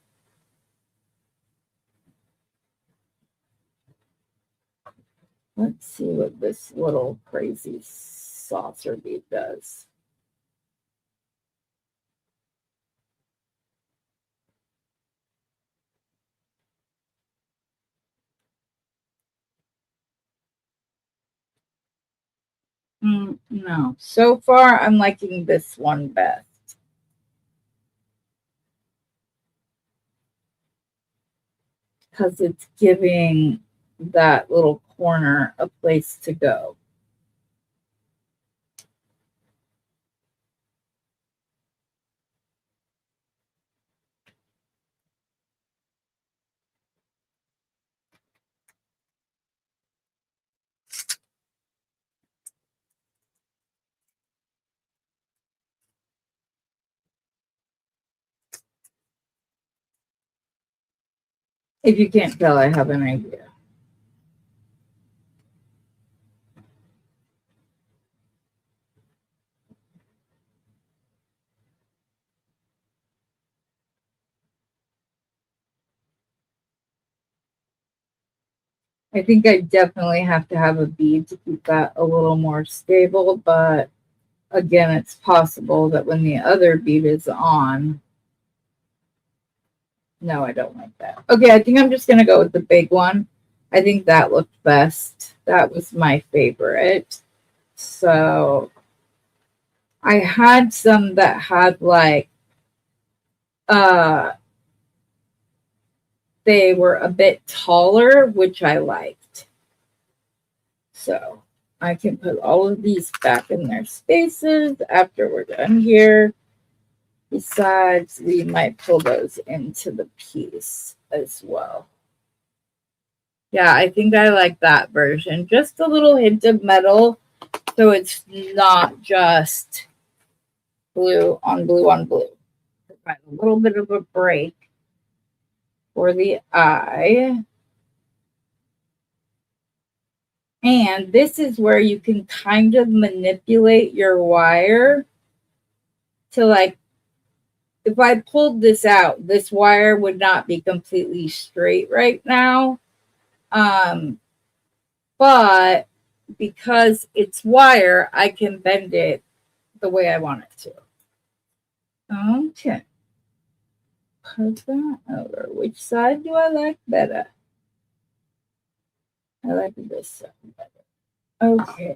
Let's see what this little crazy saucer bead does. No. So far, I'm liking this one best. Because it's giving that little corner a place to go. If you can't tell, I have an idea. I think I definitely have to have a bead to keep that a little more stable, but again, it's possible that when the other bead is on, no, I don't like that. Okay, I think I'm just going to go with the big one. I think that looked best. That was my favorite. So I had some that had like, they were a bit taller, which I liked. So I can put all of these back in their spaces after we're done here. Besides, we might pull those into the piece as well. Yeah, I think I like that version. Just a little hint of metal, so it's not just blue on blue on blue. Provide a little bit of a break for the eye. And this is where you can kind of manipulate your wire to, like, if I pulled this out, this wire would not be completely straight right now. But because it's wire, I can bend it the way I want it to. Okay. Put that over. Which side do I like better? I like this side better. Okay.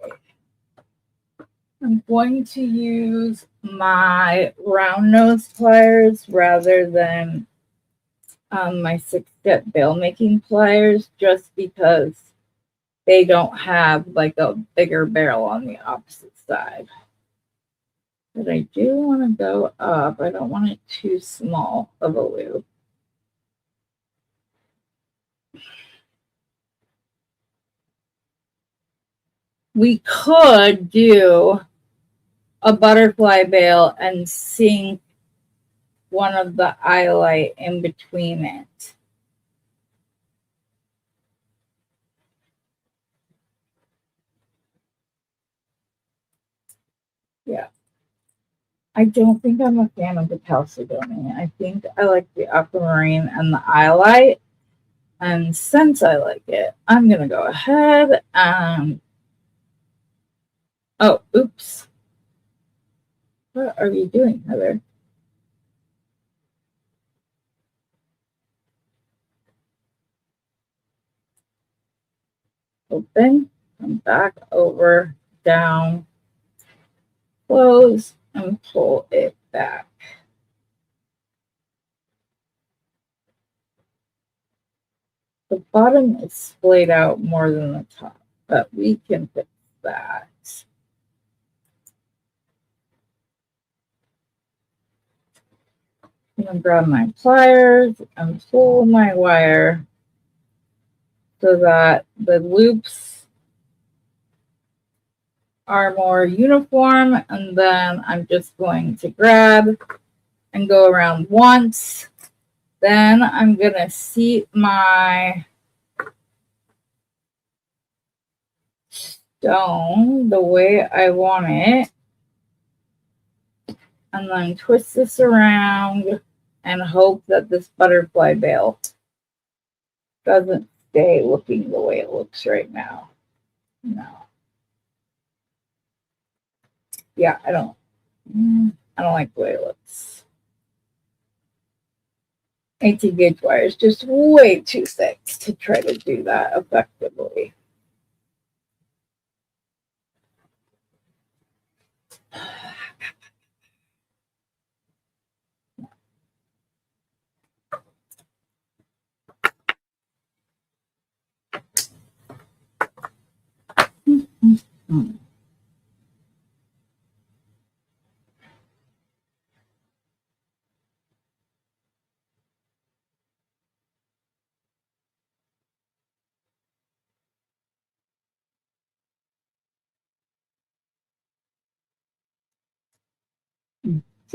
I'm going to use my round nose pliers rather than my 6-step bail making pliers, just because they don't have like a bigger barrel on the opposite side. But I do want to go up. I don't want it too small of a loop. We could do a butterfly bail and sink one of the eyelight in between it. Yeah. I don't think I'm a fan of the Chalcedony. I think I like the aquamarine and the eyelight. And since I like it, I'm going to go ahead and... Oh, oops. What are you doing, Heather? Open, come back over, down, close, and pull it back. The bottom is splayed out more than the top, but we can fix that. I'm going to grab my pliers and pull my wire so that the loops are more uniform, and then I'm just going to grab and go around once. Then I'm going to seat my stone the way I want it, and then twist this around and hope that this butterfly bail doesn't stay looking the way it looks right now. No. Yeah, I don't like the way it looks. 18 gauge wire is just way too thick to try to do that effectively.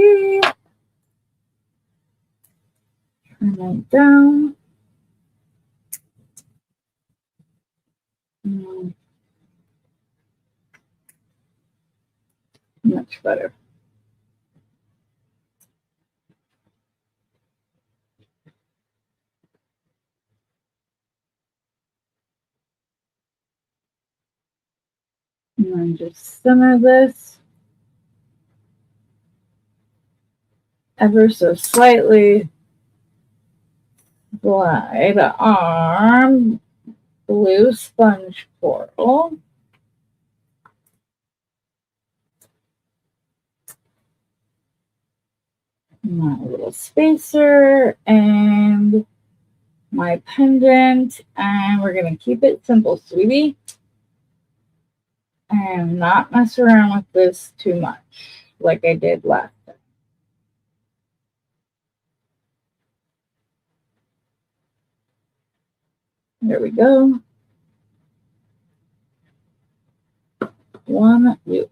Okay. Turn that down. Much better. And then just center this ever so slightly. Slide arm, blue sponge coral. My little spacer and my pendant, and we're going to keep it simple, sweetie, and not mess around with this too much like I did last time. There we go. One loop.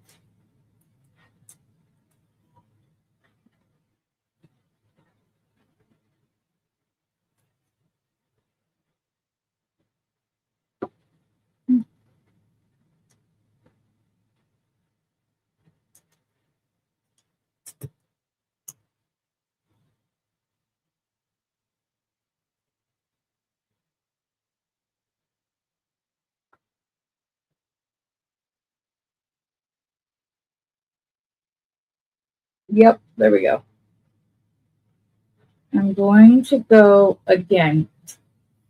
Yep, there we go. I'm going to go again,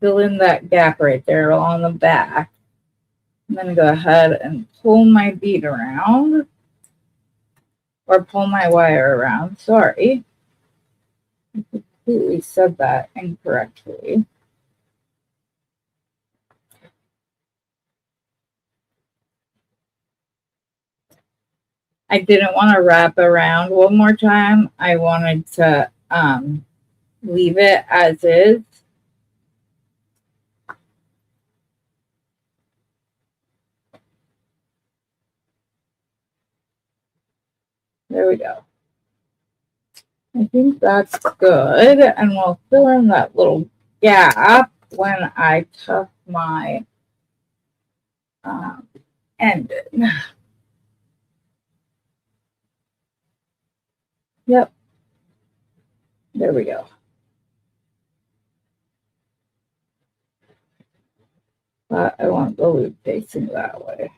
fill in that gap right there on the back. I'm going to go ahead and pull my bead around, or pull my wire around. Sorry, I completely said that incorrectly. I didn't want to wrap around one more time. I wanted to leave it as is. There we go. I think that's good. And we'll fill in that little gap when I tuck my end in. Yep. There we go. But I want the loop facing that way.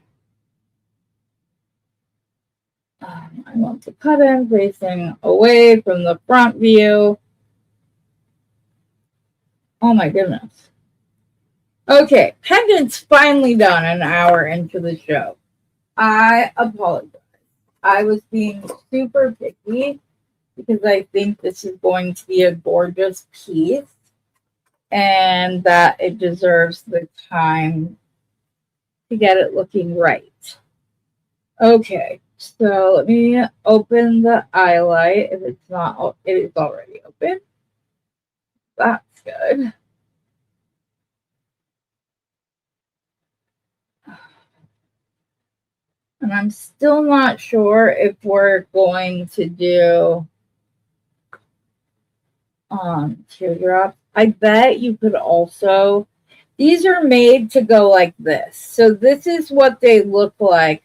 I want the cut in facing away from the front view. Oh my goodness. Okay, pendant's finally done an hour into the show. I apologize. I was being super picky because I think this is going to be a gorgeous piece and that it deserves the time to get it looking right. Okay, so let me open the eye light. If it's not, it is already open. That's good. And I'm still not sure if we're going to do teardrops. I bet you could also, these are made to go like this. So this is what they look like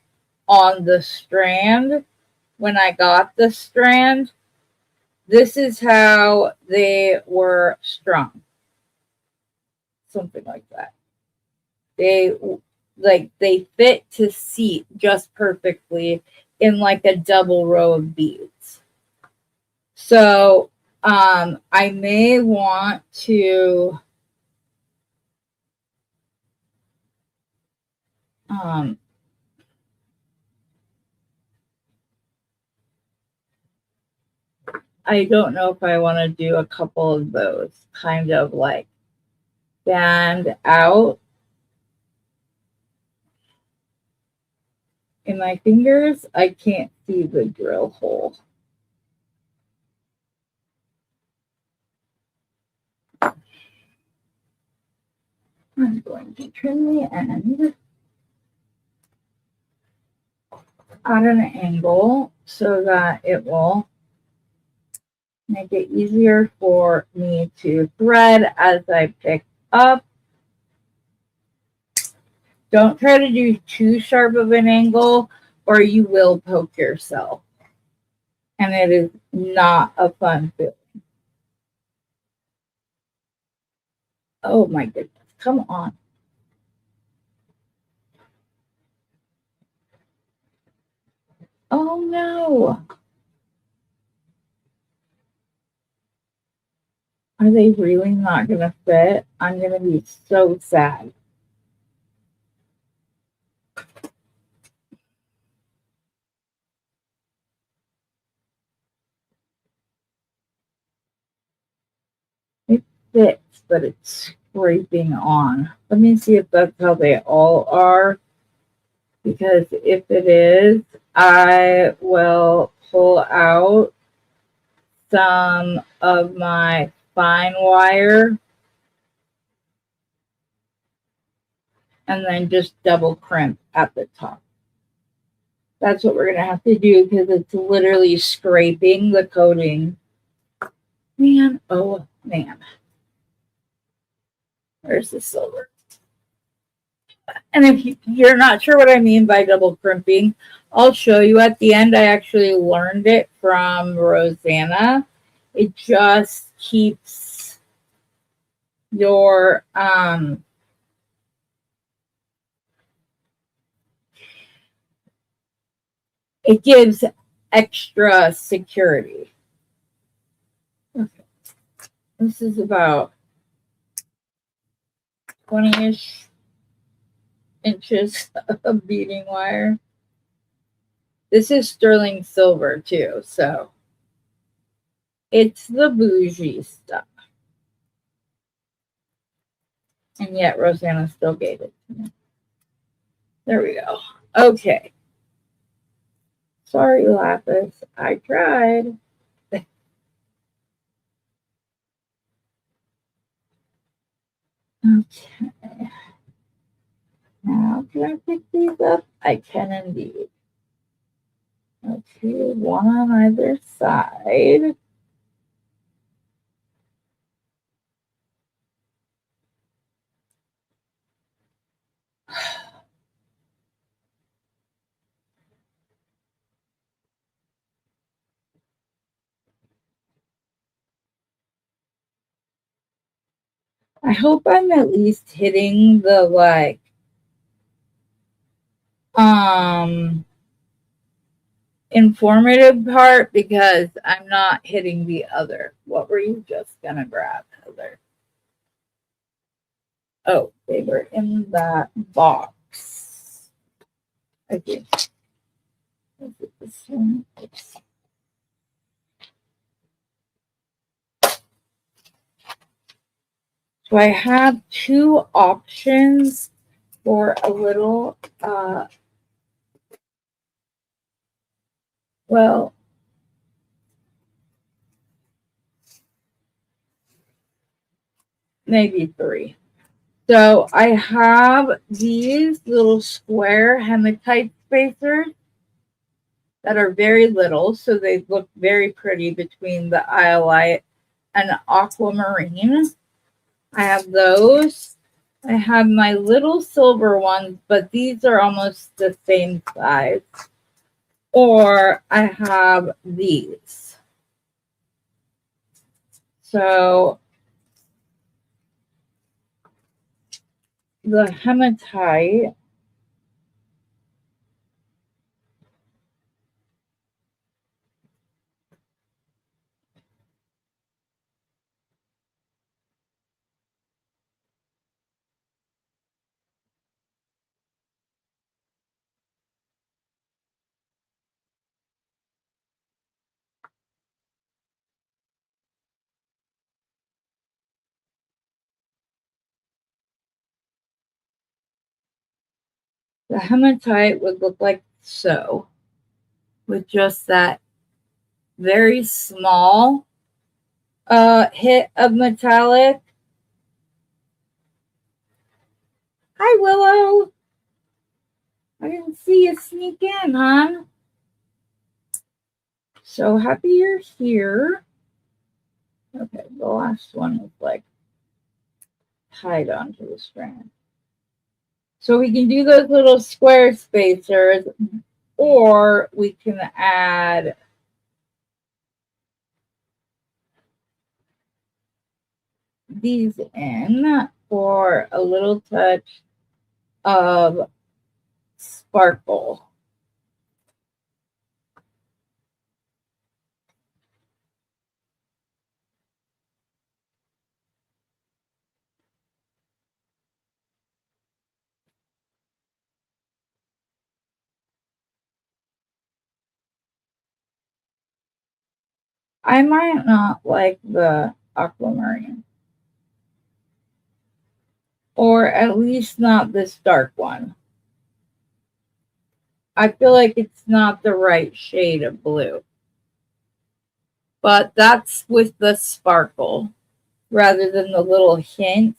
on the strand. When I got the strand, this is how they were strung. Something like that. They fit to seat just perfectly in like a double row of beads. So I may want to I don't know if I want to do a couple of those kind of like band out in my fingers. I can't see the drill hole. I'm going to trim the end at an angle so that it will make it easier for me to thread as I pick up. Don't try to do too sharp of an angle or you will poke yourself. And it is not a fun feeling. Oh my goodness, come on. Oh no. Are they really not going to fit? I'm going to be so sad. It fits, but it's scraping on. Let me see if that's how they all are. Because if it is, I will pull out some of my fine wire and then just double crimp at the top. That's what we're going to have to do because it's literally scraping the coating. Man, oh man. Where's the silver? And if you're not sure what I mean by double crimping, I'll show you at the end. I actually learned it from Rosanna. It just keeps your it gives extra security. Okay. This is about 20-ish inches of beading wire. This is sterling silver too, so it's the bougie stuff. And yet Rosanna still gave it to me. There we go. Okay. Sorry, Lapis. I tried. Okay. Now, can I pick these up? I can indeed. Okay, one on either side. I hope I'm at least hitting the informative part, because I'm not hitting the other. What were you just gonna grab, Heather? Oh, they were in that box. Okay. Is it this one? Oops. So I have two options for a little, well, maybe three. So I have these little square hematite spacers that are very little, so they look very pretty between the iolite and aquamarine. I have those. I have my little silver ones, but these are almost the same size. Or I have these. So the hematite, would look like so, with just that very small hit of metallic. Hi, Willow. I didn't see you sneak in, hon. So happy you're here. Okay, the last one is like tied onto the strand. So we can do those little square spacers, or we can add these in for a little touch of sparkle. I might not like the aquamarine, or at least not this dark one. I feel like it's not the right shade of blue. But that's with the sparkle rather than the little hint.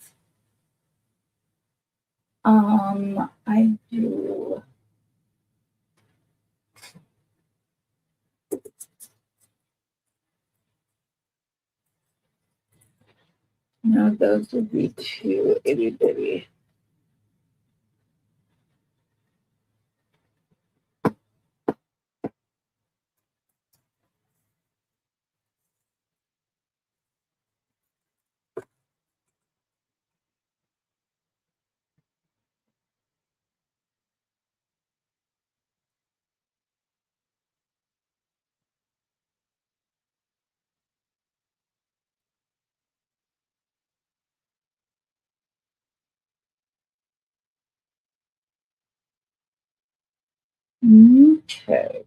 I do. No, those would be too itty bitty. Okay.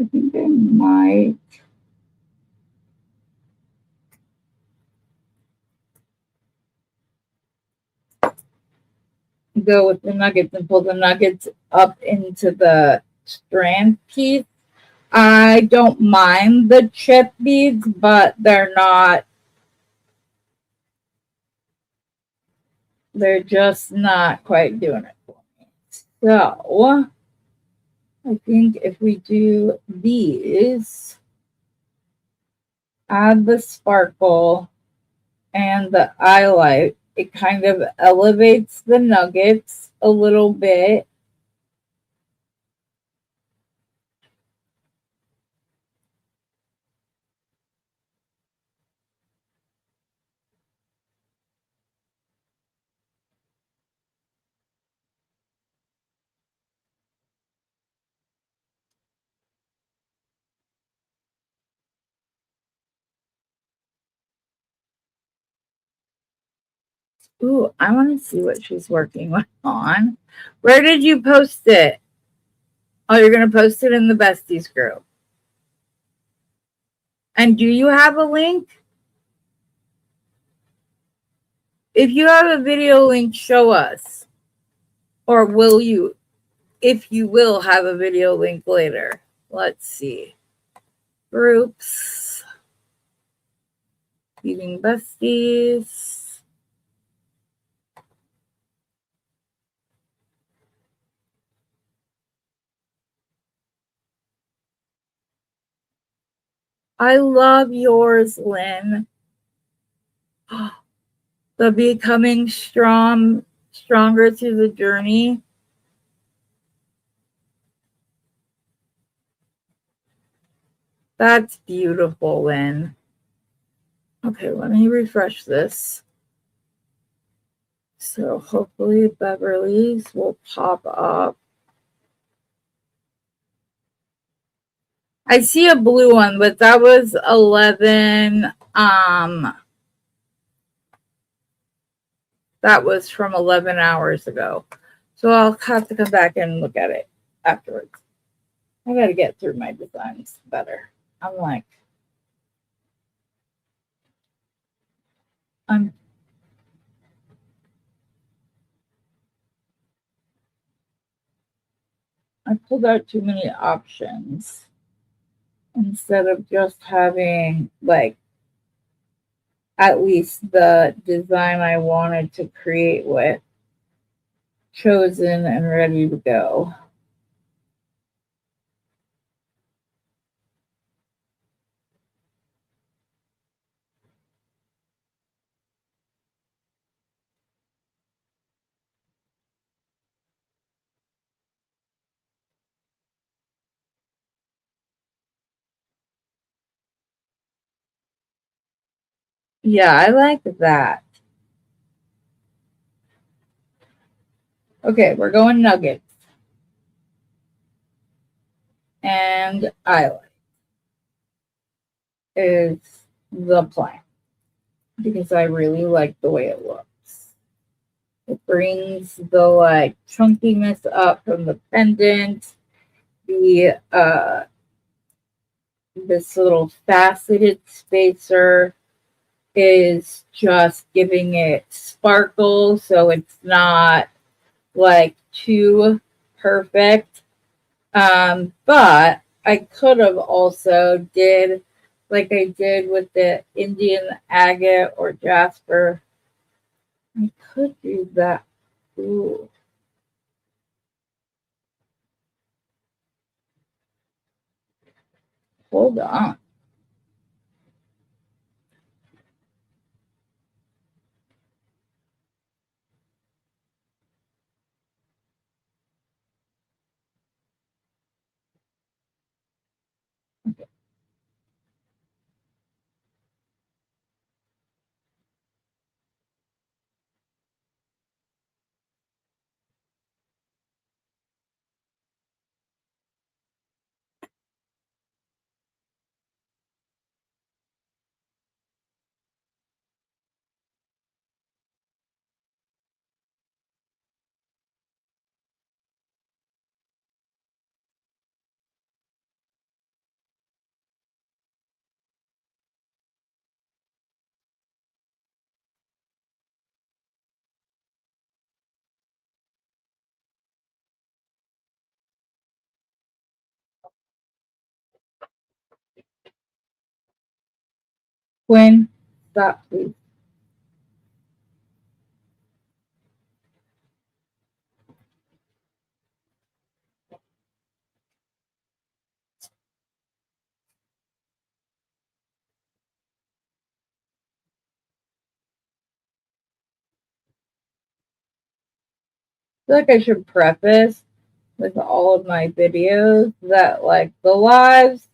I think I might go with the nuggets and pull the nuggets up into the strand piece. I don't mind the chip beads, but they're just not quite doing it for me. So I think if we do these, add the sparkle and the highlight, it kind of elevates the nuggets a little bit. Ooh, I want to see what she's working on. Where did you post it? Oh, you're going to post it in the Besties group. And do you have a link? If you have a video link, show us. Or will you, if you will have a video link later? Let's see. Groups. Beading Besties. I love yours, Lynn. The becoming stronger through the journey. That's beautiful, Lynn. Okay, let me refresh this. So hopefully Beverly's will pop up. I see a blue one, but that was 11. That was from 11 hours ago. So I'll have to come back and look at it afterwards. I got to get through my designs better. I pulled out too many options instead of just having like at least the design I wanted to create with chosen and ready to go. Yeah, I like that. Okay, we're going nuggets. And highlight is the plan because I really like the way it looks. It brings the like chunkiness up from the pendant. The this little faceted spacer is just giving it sparkle so it's not like too perfect. But I could have also did like I did with the Indian agate or jasper. I could do that. Ooh, hold on. Quinn, stop please. I feel like I should preface with all of my videos that like the lives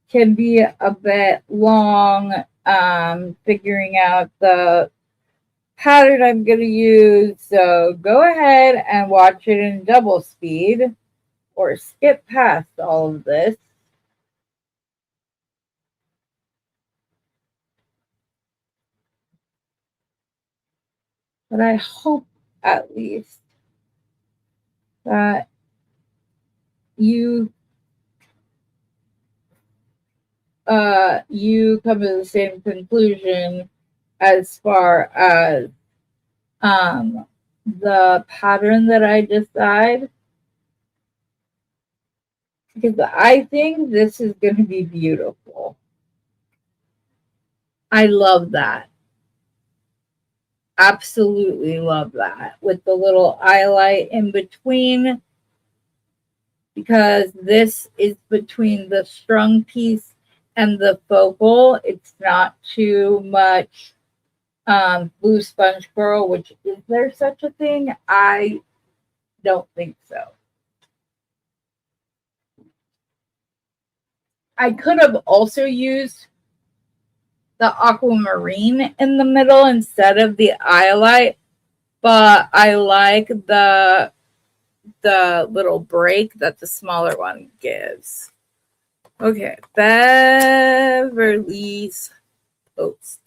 can be a bit long, figuring out the pattern I'm going to use. So go ahead and watch it in double speed or skip past all of this. But I hope at least that you you come to the same conclusion as far as um the pattern that I decide, because I think this is going to be beautiful. I love that. Absolutely love that with the little highlight in between, because this is between the strung piece and the focal. It's not too much blue sponge coral, which is there such a thing? I don't think so. I could have also used the aquamarine in the middle instead of the highlight, but I like the little break that the smaller one gives. Okay, Beverly's Post.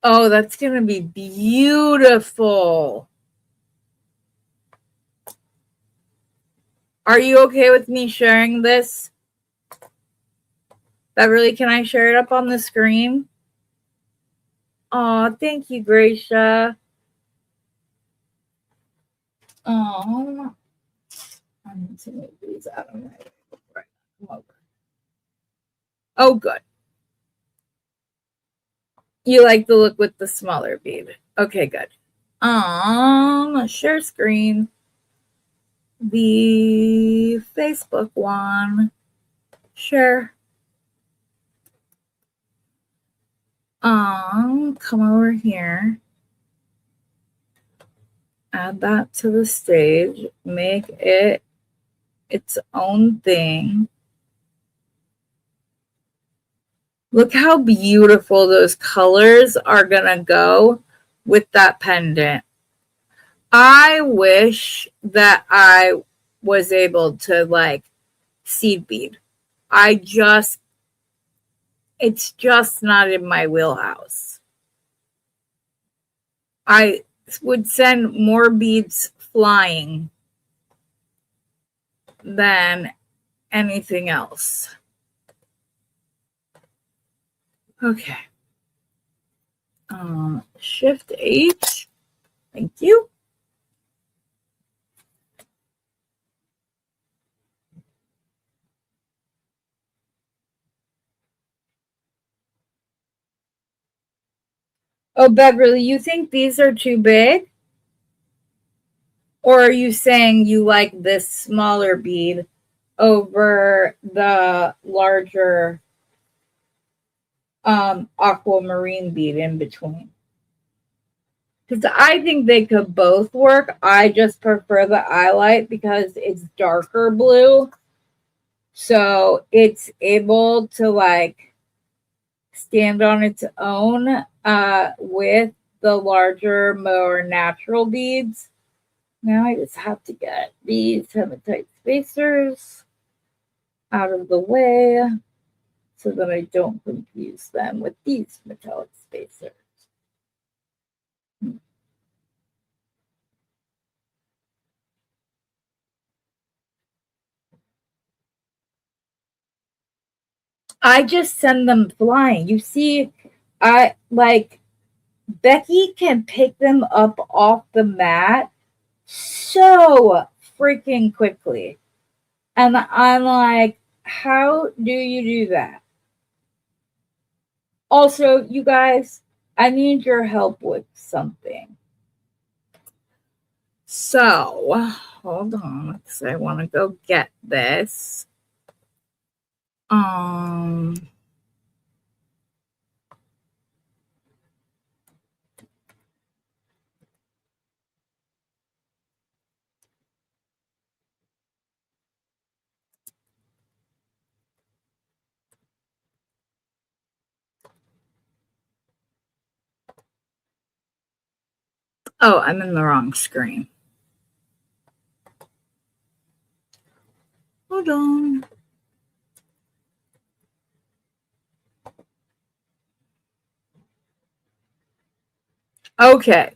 Oh, that's going to be beautiful. Are you okay with me sharing this? Beverly, can I share it up on the screen? Oh, thank you, Gracia. Oh, I need to move these out of my way before I come over. Oh, good. You like the look with the smaller bead. Okay, good. Share screen. The Facebook one. Share. Come over here. Add that to the stage. Make it its own thing. Look how beautiful those colors are gonna go with that pendant. I wish that I was able to like seed bead. It's just not in my wheelhouse. I would send more beads flying than anything else. Okay. Shift H. Thank you. Oh, Beverly, you think these are too big? Or are you saying you like this smaller bead over the larger aquamarine bead in between? Because I think they could both work. I just prefer the eyelight because it's darker blue. So it's able to like stand on its own with the larger, more natural beads. Now I just have to get these hematite spacers out of the way so that I don't confuse them with these metallic spacers. I just send them flying. You see, I like Becky can pick them up off the mat so freaking quickly. And I'm like, how do you do that? Also, you guys, I need your help with something. So, hold on, because I want to go get this. Oh, I'm in the wrong screen. Hold on. Okay.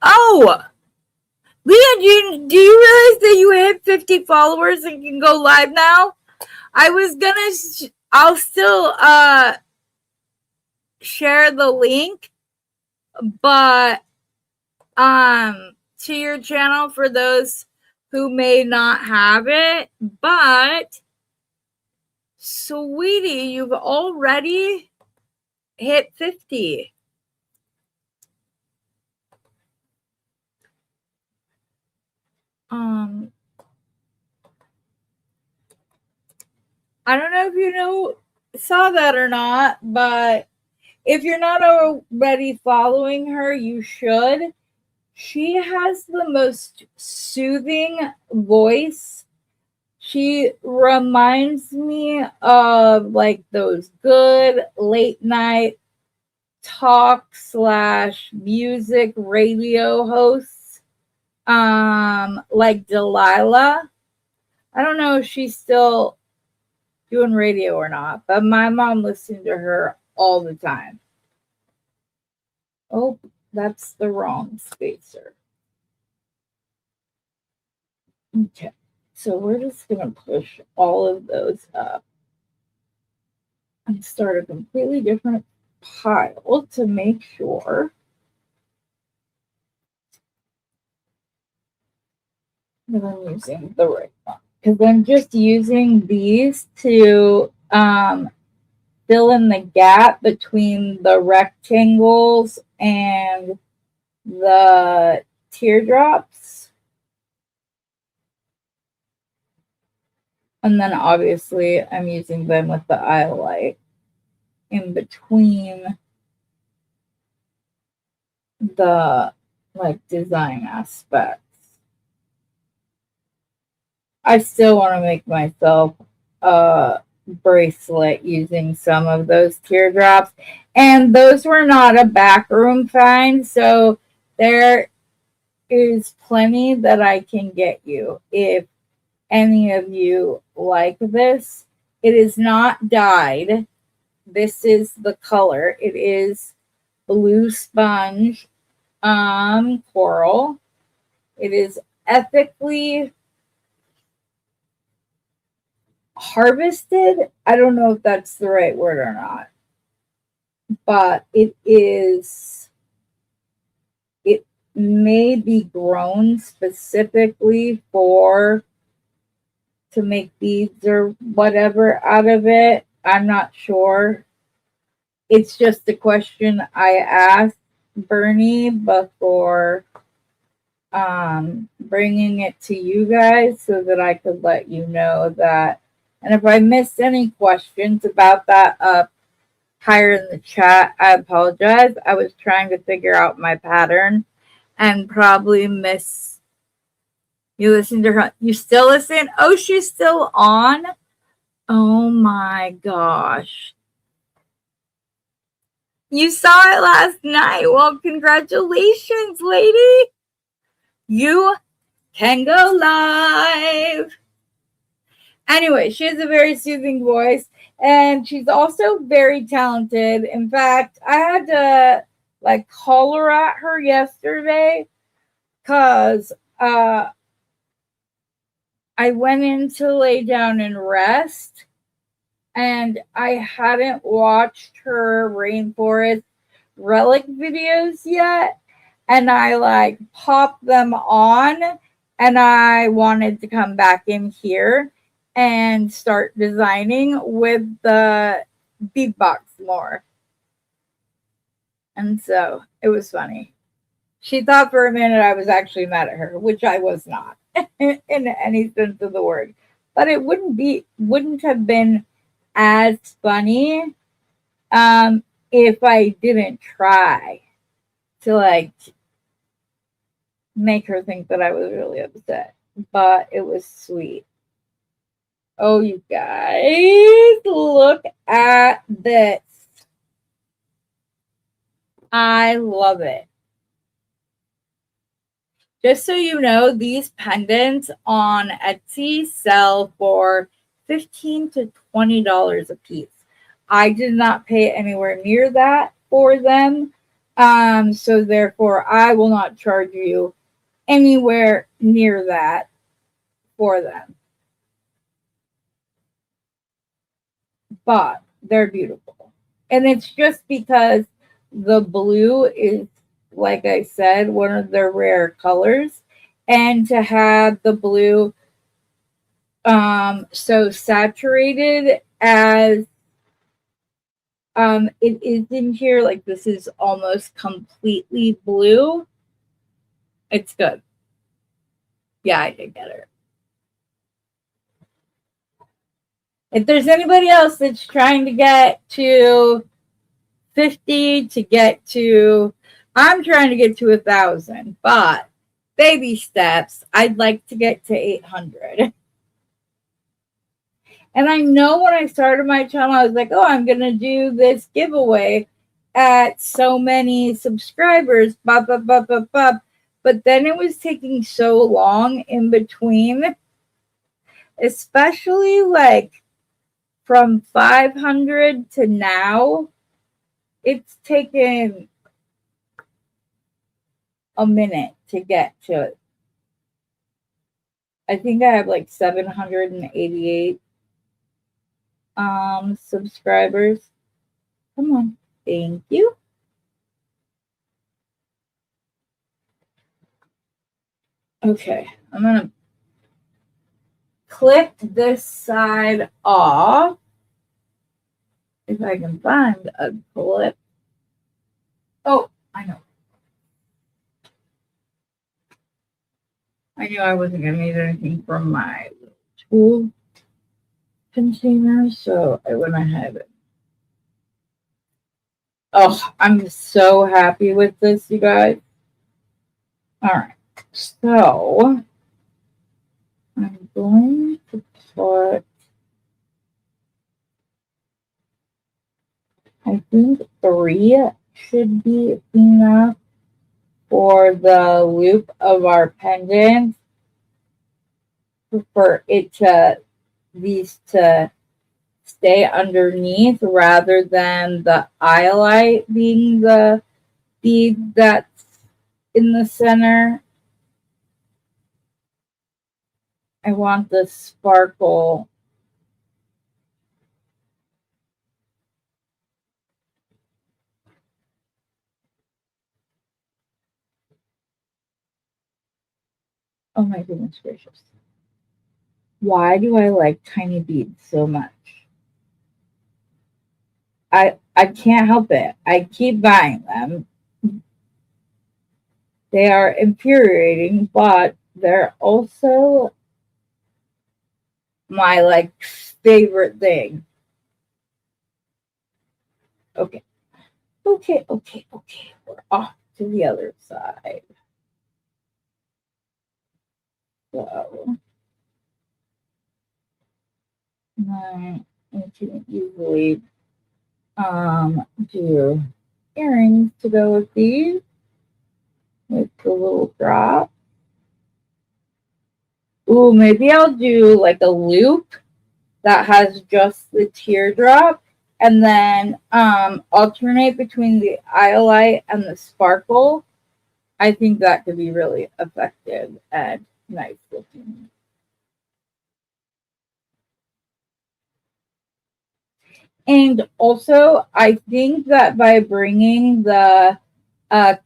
Oh, Leah, do you realize that you hit 50 followers and can go live now? I was gonna, I'll still share the link, but to your channel for those who may not have it. But sweetie, you've already hit 50. I don't know if you saw that or not, but if you're not already following her, you should. She has the most soothing voice. She reminds me of like those good late night talk / music radio hosts, like Delilah. I don't know if she's still doing radio or not, but my mom listened to her all the time. Oh, that's the wrong spacer. Okay, so we're just gonna push all of those up and start a completely different pile to make sure that I'm using the right one, because I'm just using these to fill in the gap between the rectangles and the teardrops. And then obviously I'm using them with the eye light in between the like design aspects. I still want to make myself bracelet using some of those teardrops. And those were not a backroom find, so there is plenty that I can get you if any of you like this. It is not dyed. This is the color. It is blue sponge coral. It is ethically harvested. I don't know if that's the right word or not, but it may be grown specifically to make beads or whatever out of it. I'm not sure. It's just a question I asked Bernie before bringing it to you guys so that I could let you know that. And if I missed any questions about that up higher in the chat, I apologize. I was trying to figure out my pattern and probably miss. You listen to her. You still listen? Oh, she's still on? Oh my gosh. You saw it last night. Well, congratulations, lady. You can go live. Anyway, she has a very soothing voice, and she's also very talented. In fact, I had to holler at her yesterday because I went in to lay down and rest, and I hadn't watched her rainforest relic videos yet, and I popped them on, and I wanted to come back in here and start designing with the beatbox more. And so it was funny. She thought for a minute I was actually mad at her, which I was not in any sense of the word. But it wouldn't have been as funny if I didn't try to make her think that I was really upset. But it was sweet. Oh, you guys, look at this. I love it. Just so you know, these pendants on Etsy sell for $15 to $20 a piece. I did not pay anywhere near that for them. So therefore, I will not charge you anywhere near that for them. But they're beautiful. And it's just because the blue is, like I said, one of their rare colors. And to have the blue so saturated as it is in here, like this is almost completely blue. It's good. Yeah, I did get it. If there's anybody else that's trying to get to 50 to get to, I'm trying to get to 1,000, but baby steps. I'd like to get to 800. And I know when I started my channel, I was like, oh, I'm going to do this giveaway at so many subscribers, But then it was taking so long in between, especially from 500 to now. It's taken a minute to get to it. I think I have 788 subscribers. Come on. Thank you. Okay, I'm gonna clip this side off if I can find a clip. Oh, I know. I knew I wasn't gonna need anything from my tool container, so I went ahead. Oh, I'm so happy with this, you guys. All right, so I'm going to put I think 3 should be enough for the loop of our pendant for it to these to stay underneath rather than the eyelight being the bead that's in the center. I want the sparkle. Oh my goodness gracious. Why do I like tiny beads so much? I can't help it. I keep buying them. They are infuriating, but they're also my like favorite thing. Okay. Okay. We're off to the other side. So I can easily do earrings to go with these with the little drop. Ooh, maybe I'll do like a loop that has just the teardrop and then alternate between the eyelight and the sparkle. I think that could be really effective and nice looking. And also, I think that by bringing the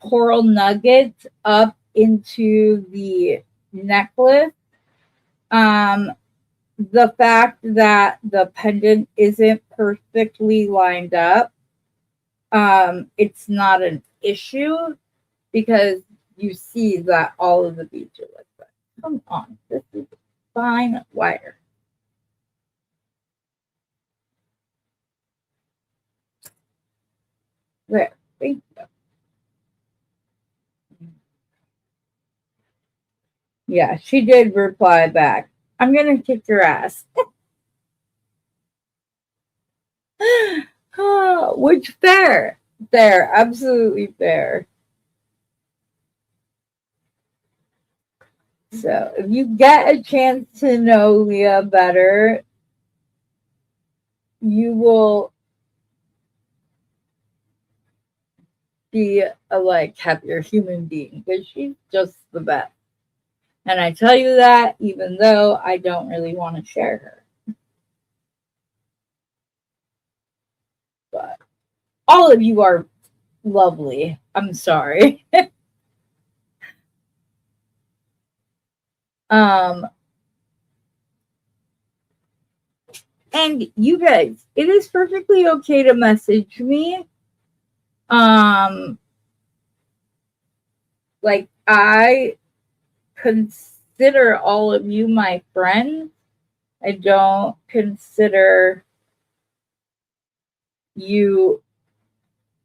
coral nuggets up into the necklace, um, the fact that the pendant isn't perfectly lined up, it's not an issue because you see that all of the beads are like that. Come on, this is fine wire. There, thank you. Yeah, she did reply back. I'm gonna kick your ass. Which fair. Fair, absolutely fair. So if you get a chance to know Leah better, you will be a like happier human being because she's just the best. And I tell you that even though I don't really want to share her. But all of you are lovely. I'm sorry. um and you guys, it is perfectly okay to message me. Um like I consider all of you my friends. I don't consider you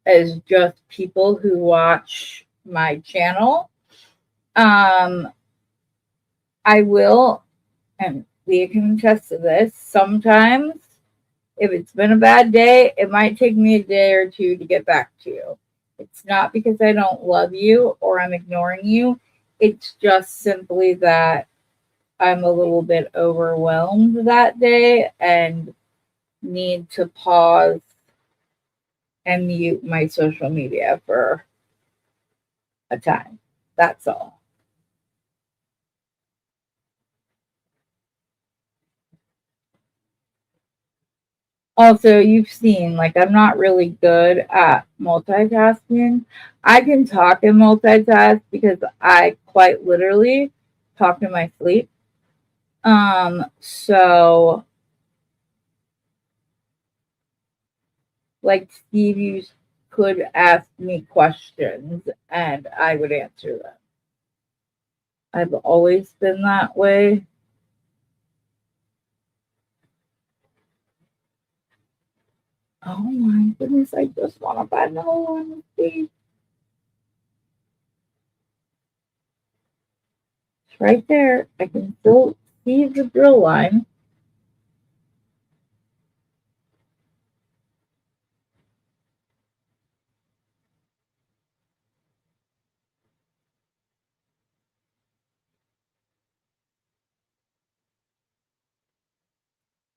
as just people who watch my channel. Um, I will, and Leah can attest to this, sometimes if it's been a bad day, it might take me a day or two to get back to you. It's not because I don't love you or I'm ignoring you. It's just simply that I'm a little bit overwhelmed that day and need to pause and mute my social media for a time. That's all. Also, you've seen, like, I'm not really good at multitasking. I can talk and multitask because I quite literally talk in my sleep. So like Steve, you could ask me questions and I would answer them. I've always been that way. Oh my goodness, I just want to buy another one, Steve. It's right there. I can still see the drill line.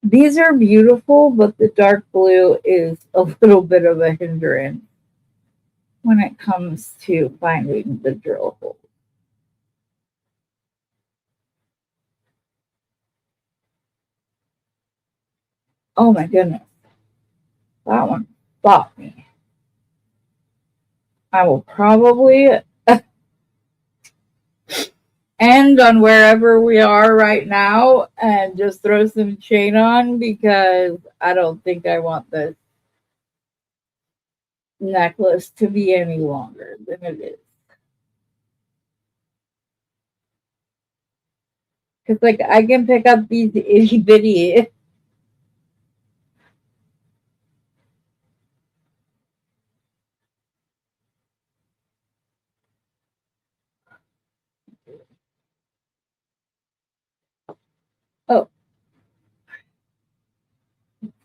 These are beautiful, but the dark blue is a little bit of a hindrance when it comes to finding the drill hole. Oh my goodness. That one stopped me. I will probably end on wherever we are right now and just throw some chain on because I don't think I want this necklace to be any longer than it is. Because, like, I can pick up these itty bitty. Oh,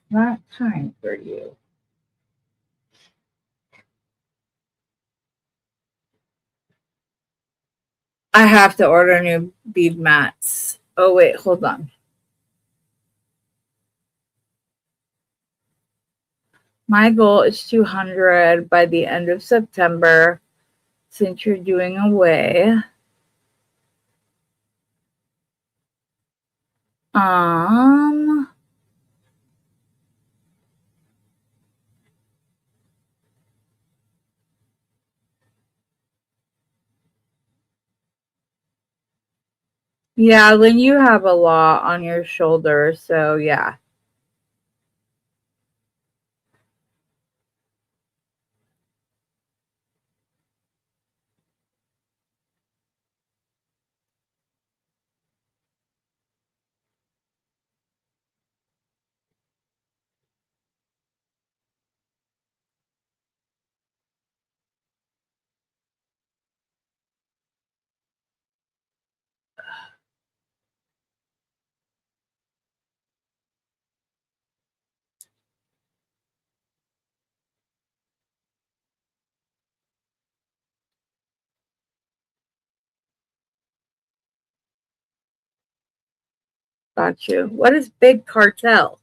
not time for you. I have to order new bead mats. Oh, wait, hold on. My goal is 200 by the end of September since you're doing away. Yeah, Lynn, you have a lot on your shoulders, so yeah. Got you. What is big cartel?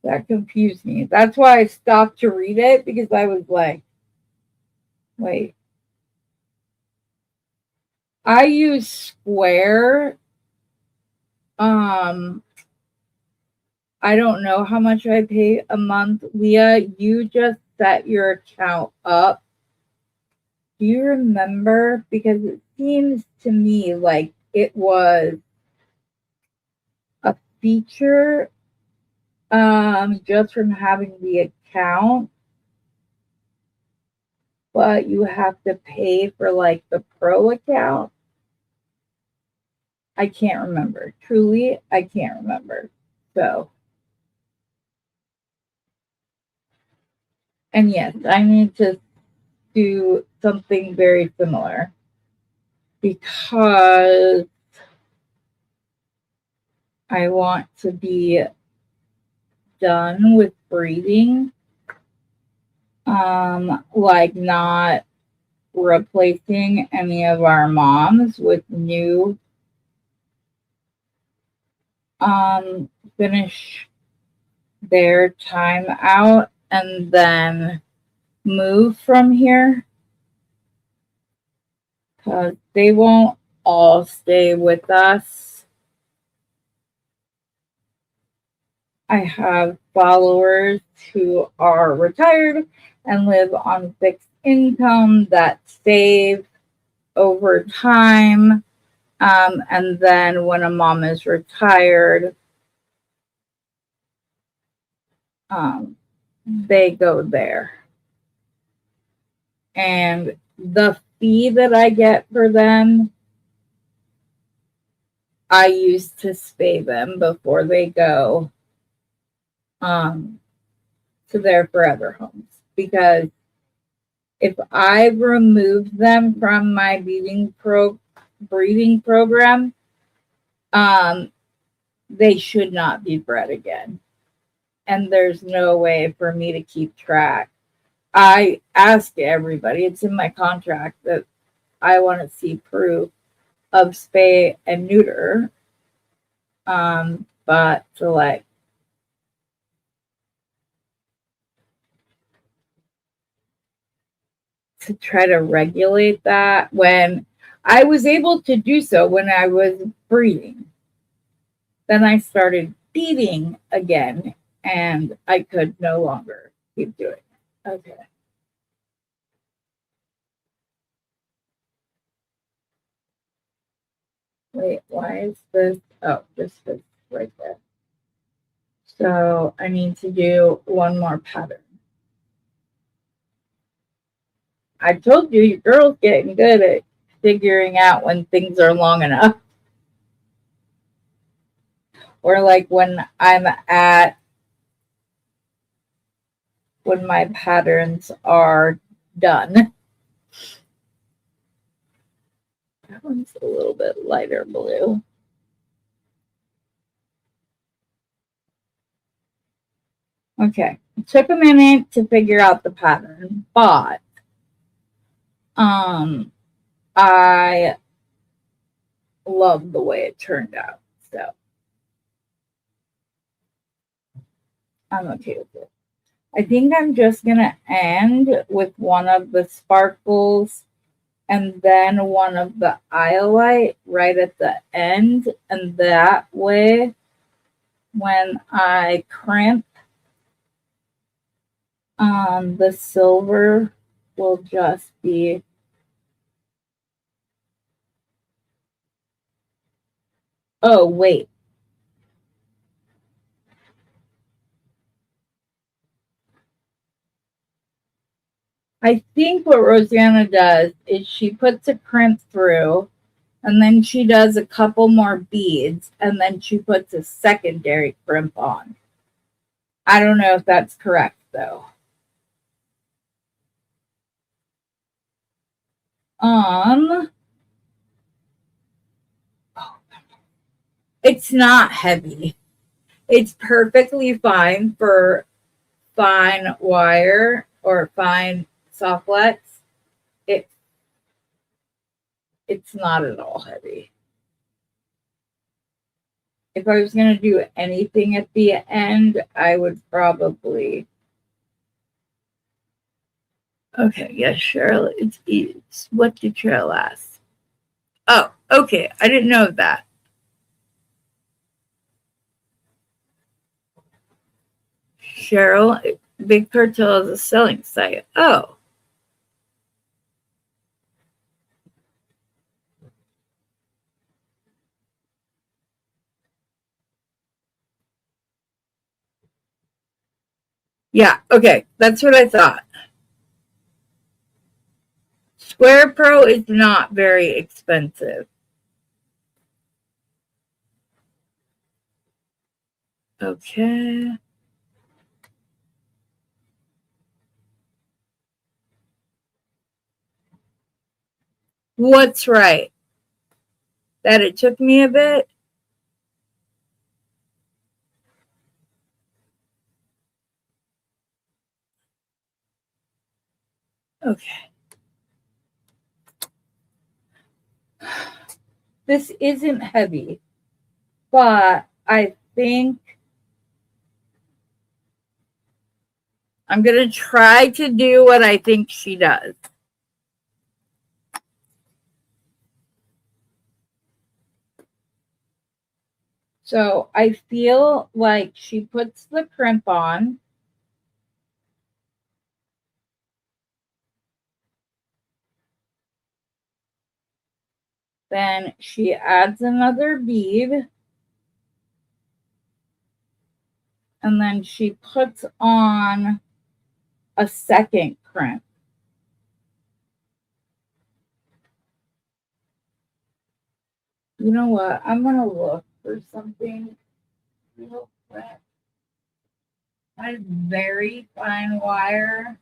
That confused me. That's why I stopped to read it because I was like, wait. I use Square. I don't know how much I pay a month. Leah, you just set your account up. Do you remember? Because it seems to me like it was a feature just from having the account, but you have to pay for like the pro account. I can't remember. Truly, I can't remember. So, and yes, I need to do something very similar because I want to be done with breeding. Like not replacing any of our moms with new finish their time out and then move from here because they won't all stay with us. I have followers who are retired and live on fixed income that save over time. And then when a mom is retired, they go there. And the fee that I get for them, I use to spay them before they go to their forever homes. Because if I remove them from my breeding program, they should not be bred again. And there's no way for me to keep track. I ask everybody, it's in my contract that I want to see proof of spay and neuter but to try to regulate that when I was able to do so when I was breathing. Then I started beading again, and I could no longer keep doing it. Okay. Wait, why is this? Oh, this is right there. So I need to do one more pattern. I told you, your girl's getting good at figuring out when things are long enough. Or like when my patterns are done. That one's a little bit lighter blue. Okay, it took a minute to figure out the pattern, but I love the way it turned out, so I'm okay with it. I think I'm just gonna end with one of the sparkles and then one of the iolite right at the end, and that way when I crimp the silver will just be oh wait, I think what Rosanna does is she puts a crimp through and then she does a couple more beads and then she puts a secondary crimp on. I don't know if that's correct though. It's not heavy. It's perfectly fine for fine wire or fine soft flex. It's not at all heavy. If I was going to do anything at the end, I would probably. Okay, yes, Cheryl, it's what did Cheryl ask? Oh, okay, I didn't know that. Cheryl, Big Cartel is a selling site. Oh. Yeah, okay, that's what I thought. Square Pro is not very expensive. Okay. What's right? That it took me a bit? Okay. This isn't heavy, but I think I'm going to try to do what I think she does. So I feel like she puts the crimp on. Then she adds another bead. And then she puts on a second crimp. You know what? I'm going to look for something real quick. I have very fine wire.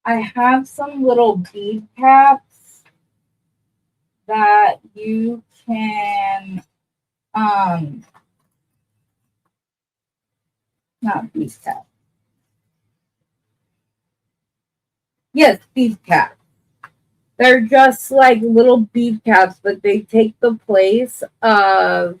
I have some little bead caps that you can Not bead caps. Yes, bead caps. They're just like little bead caps, but they take the place of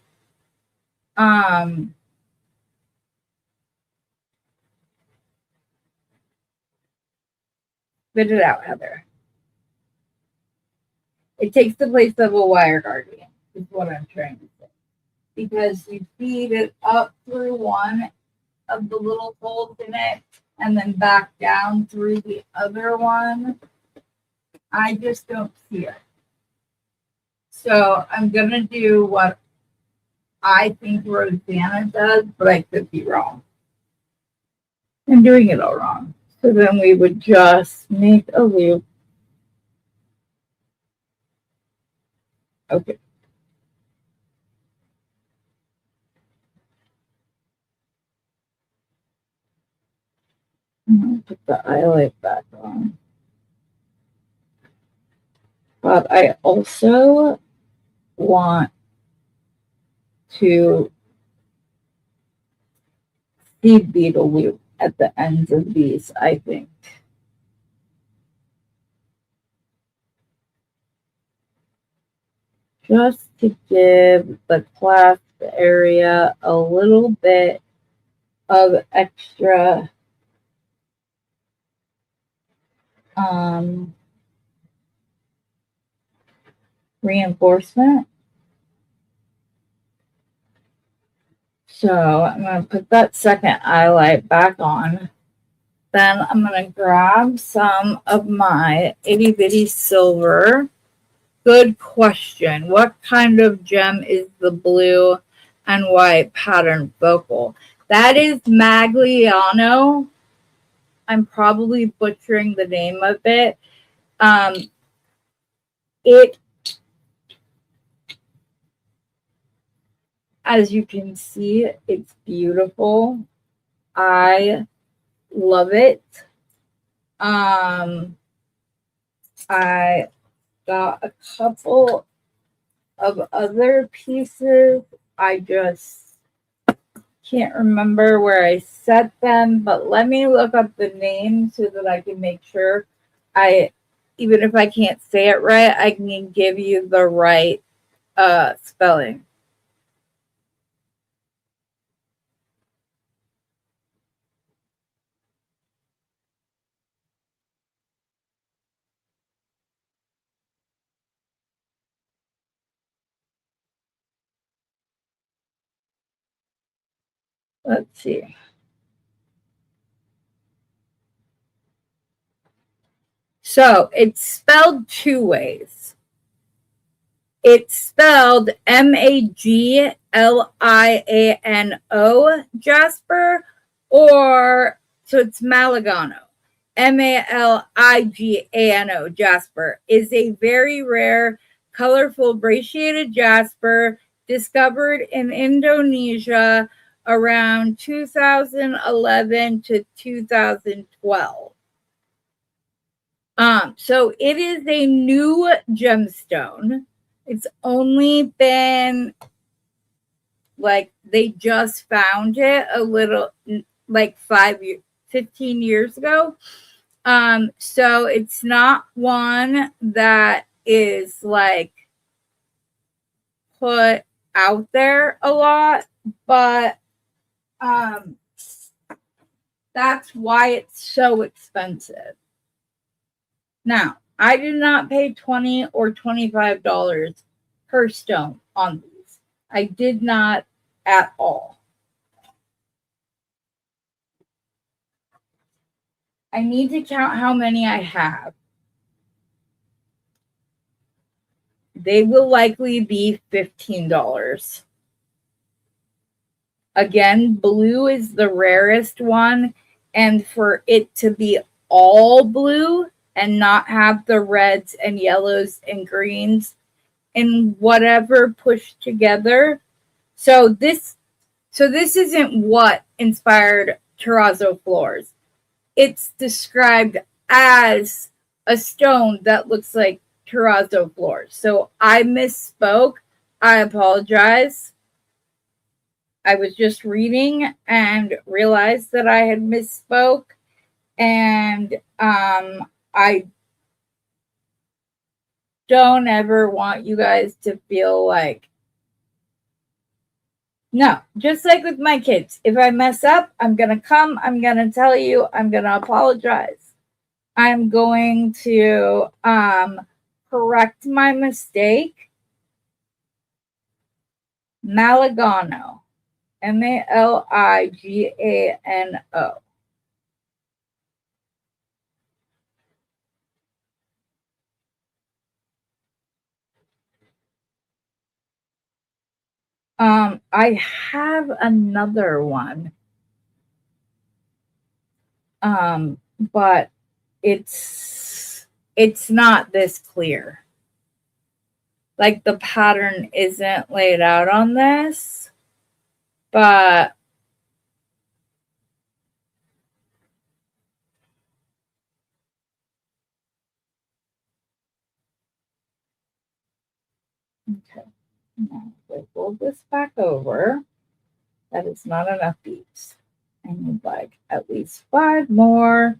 spit it out, Heather. It takes the place of a wire guardian, is what I'm trying to say. Because you feed it up through one of the little holes in it and then back down through the other one. I just don't see it. So I'm going to do what I think Rosanna does, but I could be wrong. I'm doing it all wrong. So then we would just make a loop. Okay. I'm going to put the eyelet back on. But I also want to seed bead a loop at the ends of these, I think. Just to give the clasp area a little bit of extra reinforcement. So I'm going to put that second eyelet back on. Then I'm going to grab some of my itty bitty silver. Good question. What kind of gem is the blue and white pattern focal? That is Magliano. I'm probably butchering the name of it. As you can see, it's beautiful. I love it. I got a couple of other pieces. I just can't remember where I set them, but let me look up the name so that I can make sure even if I can't say it right, I can give you the right spelling. Let's see. So it's spelled two ways. It's spelled Magliano Jasper, or so it's Maligano. Maligano Jasper is a very rare, colorful brachiated jasper discovered in Indonesia around 2011 to 2012. So it is a new gemstone. It's only been like they just found it a little like 15 years ago. So it's not one that is like put out there a lot, but that's why it's so expensive. Now, I did not pay $20 or $25 per stone on these. I did not at all. I need to count how many I have. They will likely be $15. Again, blue is the rarest one, and for it to be all blue and not have the reds and yellows and greens and whatever pushed together. So this isn't what inspired terrazzo floors. It's described as a stone that looks like terrazzo floors. So I misspoke. I apologize. I was just reading and realized that I had misspoke. And I don't ever want you guys to feel like, no, just like with my kids. If I mess up, I'm going to come, I'm going to tell you, I'm going to apologize. I'm going to correct my mistake. Maligano. Maligano. I have another one. But it's not this clear. Like the pattern isn't laid out on this, but okay. Now we fold this back over. That is not enough beads. I need like at least 5 more.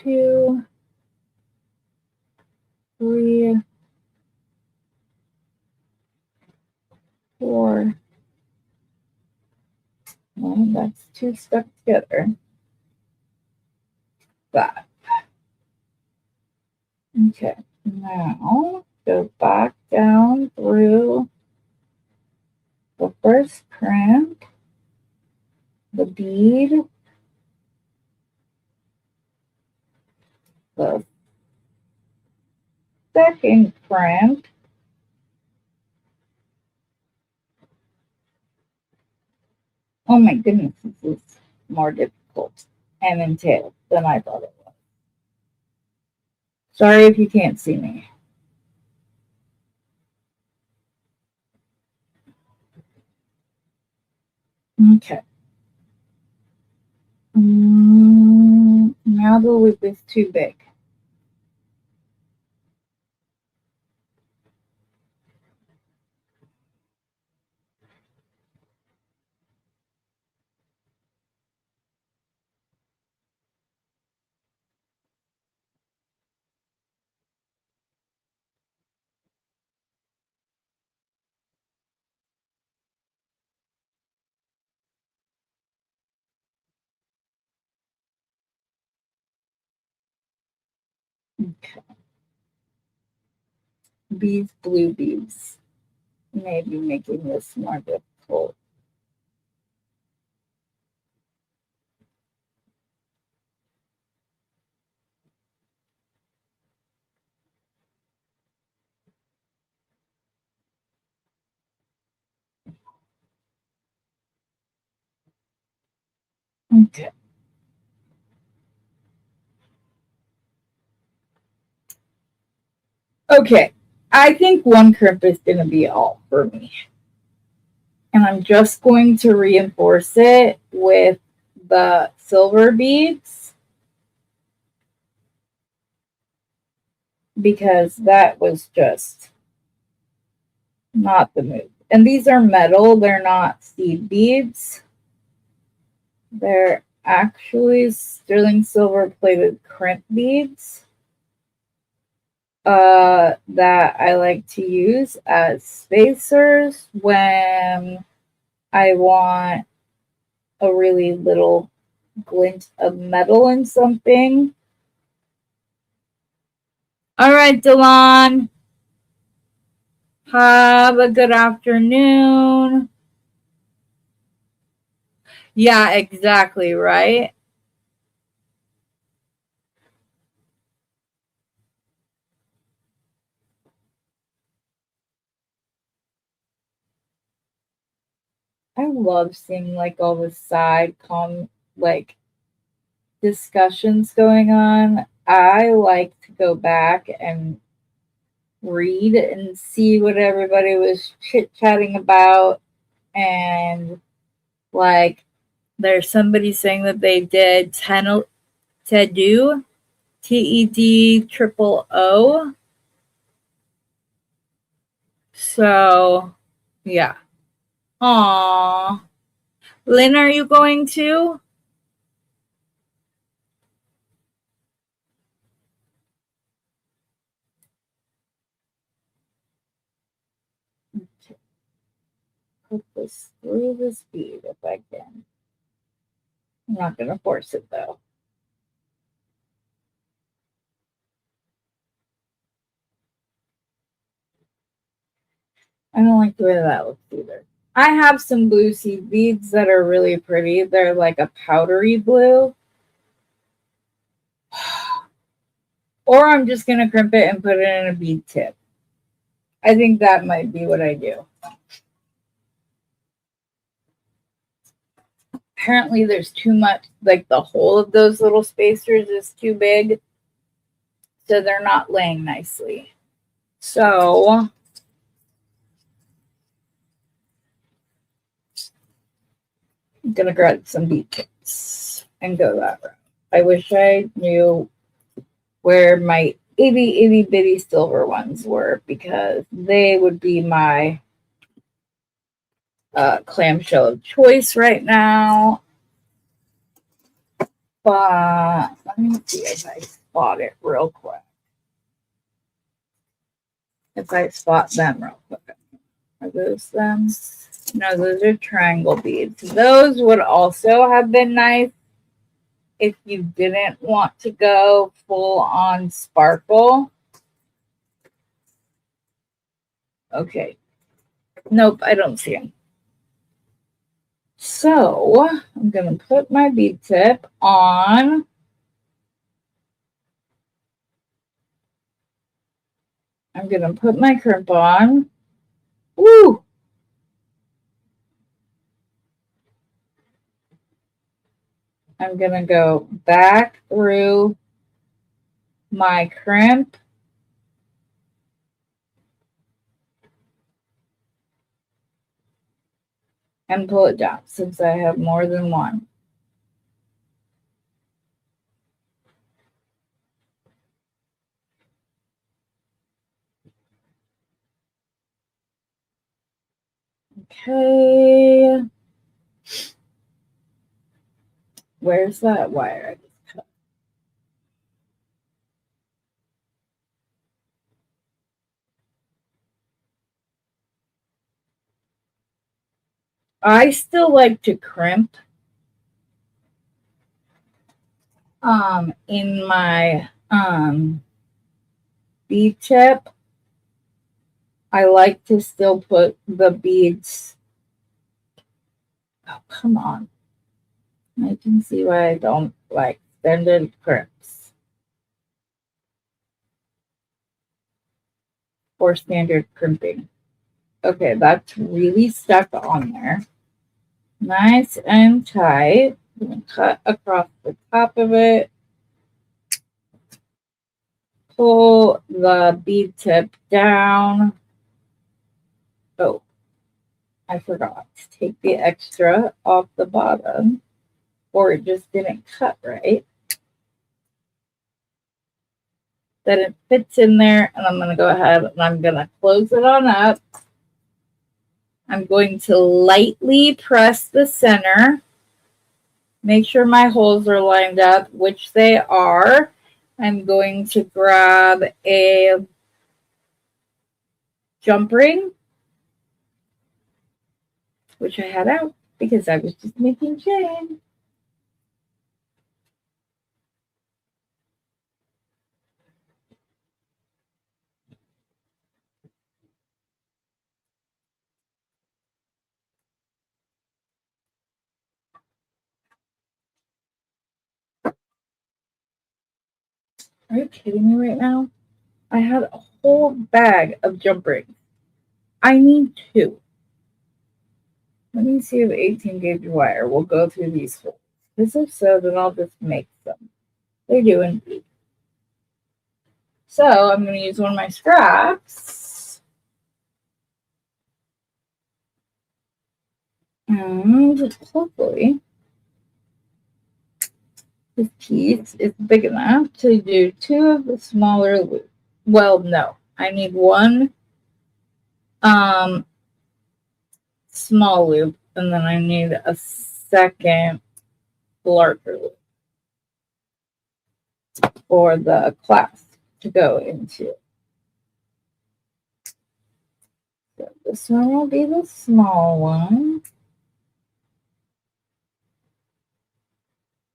2, 3, 4. Well, that's 2 stuck together. 5. Okay. Now go back down through the first crimp, the bead, the second crimp, oh my goodness, this is more difficult and entailed than I thought it was. Sorry if you can't see me. Okay. Now the loop is too big. Okay. These blue beads may be making this more difficult. Okay. Okay. I think one crimp is going to be all for me. And I'm just going to reinforce it with the silver beads because that was just not the move. And these are metal, they're not seed beads. They're actually sterling silver plated crimp beads that I like to use as spacers when I want a really little glint of metal in something. All right, Delon. Have a good afternoon. Yeah, exactly, right? I love seeing like all the side like discussions going on. I like to go back and read and see what everybody was chit-chatting about. And like there's somebody saying that they did Tedu, TED. So yeah. Aww. Lynn, are you going to? Put this through this bead if I can. I'm not going to force it though. I don't like the way that looks either. I have some blue seed beads that are really pretty. They're like a powdery blue. Or I'm just going to crimp it and put it in a bead tip. I think that might be what I do. Apparently there's too much, like the whole of those little spacers is too big. So they're not laying nicely. So I'm going to grab some bead tips and go that route. I wish I knew where my itty bitty silver ones were, because they would be my clamshell of choice right now. But let me see if I spot it real quick. If I spot them real quick. Are those them? No, those are triangle beads. Those would also have been nice if you didn't want to go full on sparkle. Okay. Nope, I don't see them. So I'm going to put my bead tip on. I'm going to put my crimp on. Woo! I'm going to go back through my crimp. And pull it down since I have more than one. Okay. Where's that wire I just cut? I still like to crimp in my bead tip. I like to still put the beads. Oh, come on. I can see why I don't like extended crimps or standard crimping. Okay, that's really stuck on there. Nice and tight. I'm going to cut across the top of it. Pull the bead tip down. Oh, I forgot to take the extra off the bottom, or it just didn't cut right. Then it fits in there, and I'm going to go ahead and I'm going to close it on up. I'm going to lightly press the center. Make sure my holes are lined up, which they are. I'm going to grab a jump ring, which I had out because I was just making chain. Are you kidding me right now? I had a whole bag of jump rings. I need 2. Let me see if 18 gauge wire will go through these holes. Because if so, then I'll just make them. They do indeed. So I'm going to use one of my scraps. And hopefully this piece is big enough to do 2 of the smaller loops. Well, no. I need one small loop, and then I need a second larger loop for the clasp to go into. So this one will be the small one.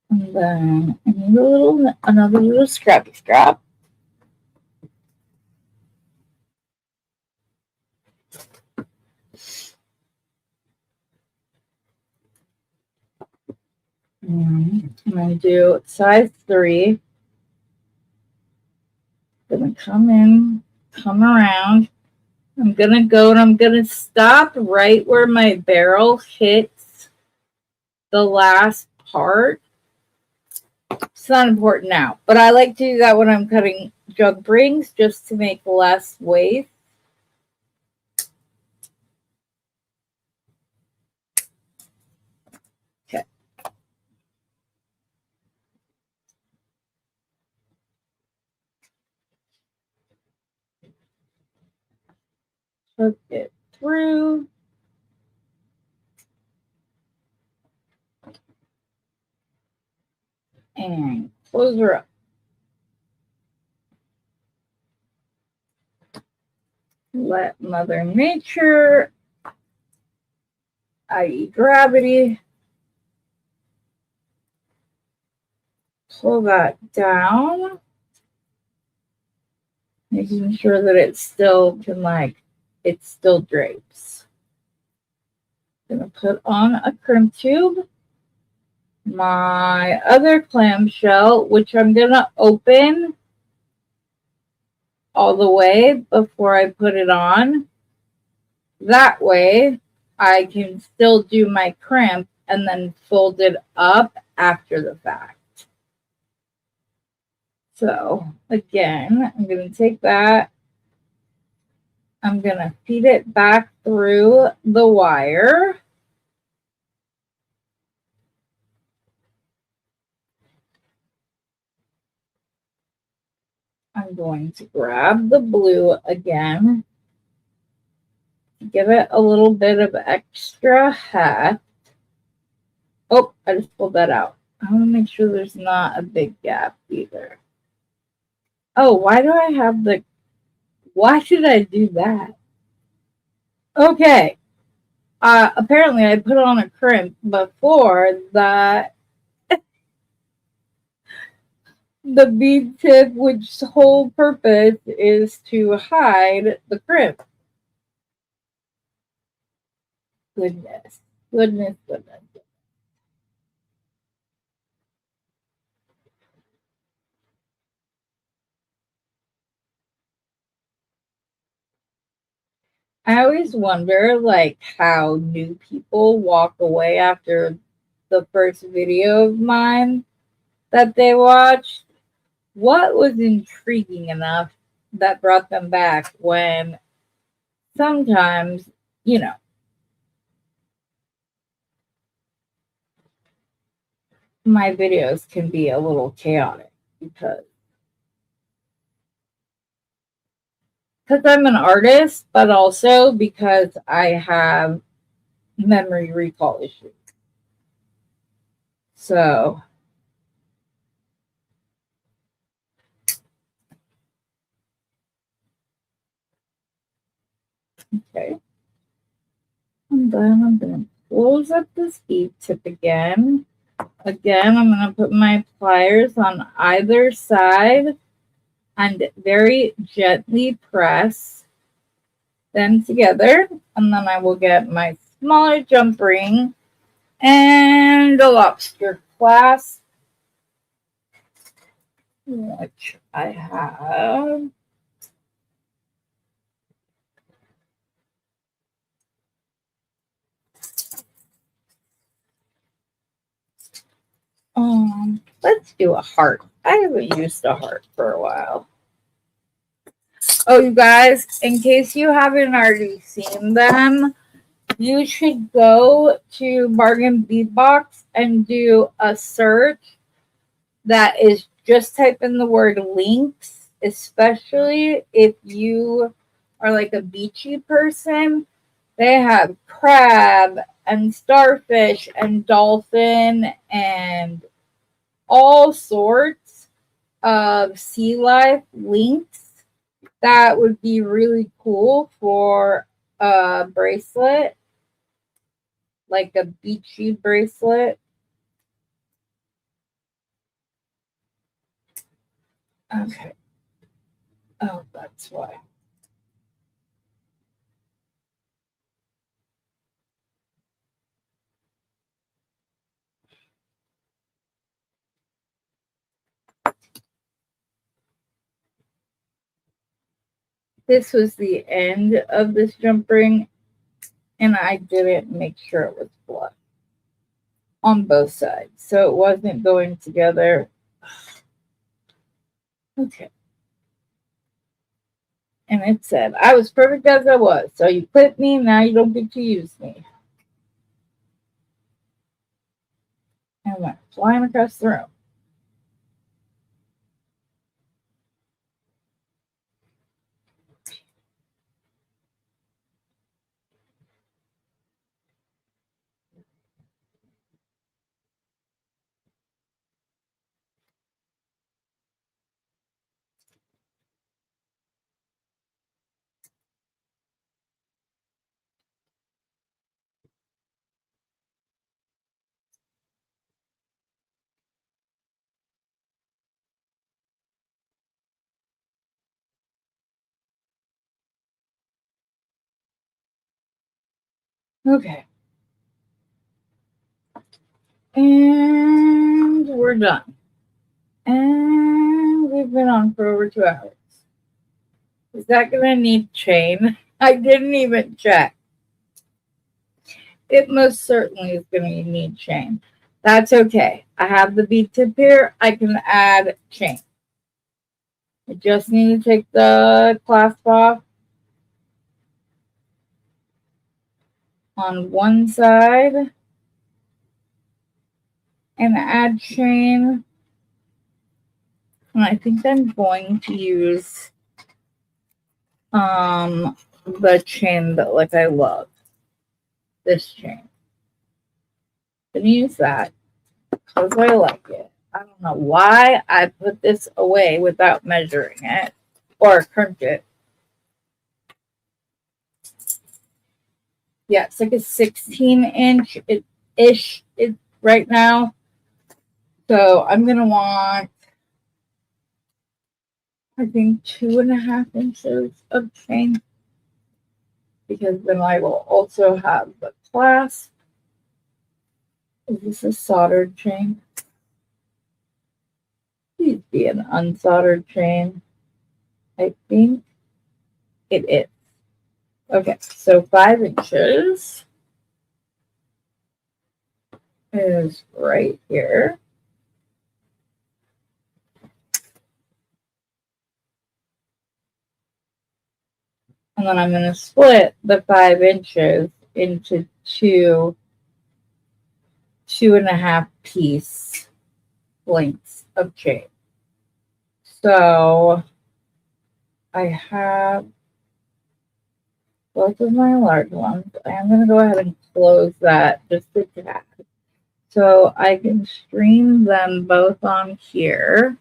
And then I need another little scrappy scrap. I'm going to do size 3. Going to come in, come around. I'm going to go and I'm going to stop right where my barrel hits the last part. It's not important now, but I like to do that when I'm cutting jug rings just to make less waste. Okay. Hook it through. And close her up. Let Mother Nature, i.e. gravity, pull that down, making sure that it still can, it still drapes. Gonna put on a crimp tube, my other clamshell, which I'm gonna open all the way before I put it on. That way I can still do my crimp and then fold it up after the fact. So again, I'm going to take that. I'm going to feed it back through the wire. I'm going to grab the blue again. Give it a little bit of extra heft. Oh, I just pulled that out. I want to make sure there's not a big gap either. Oh, why do I have why should I do that? Okay. Apparently I put on a crimp before that the bead tip, which whole purpose is to hide the crimp. Goodness. I always wonder how new people walk away after the first video of mine that they watched. What was intriguing enough that brought them back when sometimes, my videos can be a little chaotic because I'm an artist, but also because I have memory recall issues. So okay. And then I'm going to close up this bead tip again. Again, I'm going to put my pliers on either side and very gently press them together. And then I will get my smaller jump ring and a lobster clasp, which I have. Let's do a heart. I haven't used a heart for a while. Oh, you guys, in case you haven't already seen them, you should go to Bargain Bead Box and do a search that is just type in the word links, especially if you are like a beachy person. They have crab and starfish and dolphin and all sorts of sea life links that would be really cool for a bracelet, like a beachy bracelet. Okay. Oh, that's why. This was the end of this jump ring, and I didn't make sure it was flush on both sides, so it wasn't going together. Okay. And it said, I was perfect as I was, so you quit me, now you don't get to use me. And went flying across the room. Okay. And we're done. And we've been on for over 2 hours. Is that going to need chain? I didn't even check. It most certainly is going to need chain. That's okay. I have the bead tip here. I can add chain. I just need to take the clasp off on one side and add chain. And I think I'm going to use the chain that like I love. This chain. I'm gonna use that because I like it. I don't know why I put this away without measuring it or crimped it. Yeah, it's like a 16-inch ish right now. So I'm gonna want, I think, 2.5 inches of chain, because then I will also have the clasp. Is this a soldered chain? Please be an unsoldered chain. I think it is. Okay, so 5 inches is right here. And then I'm going to split the 5 inches into 2.5 piece lengths of chain. So I have both of my large ones. I am going to go ahead and close that just a tad, so I can stream them both on here.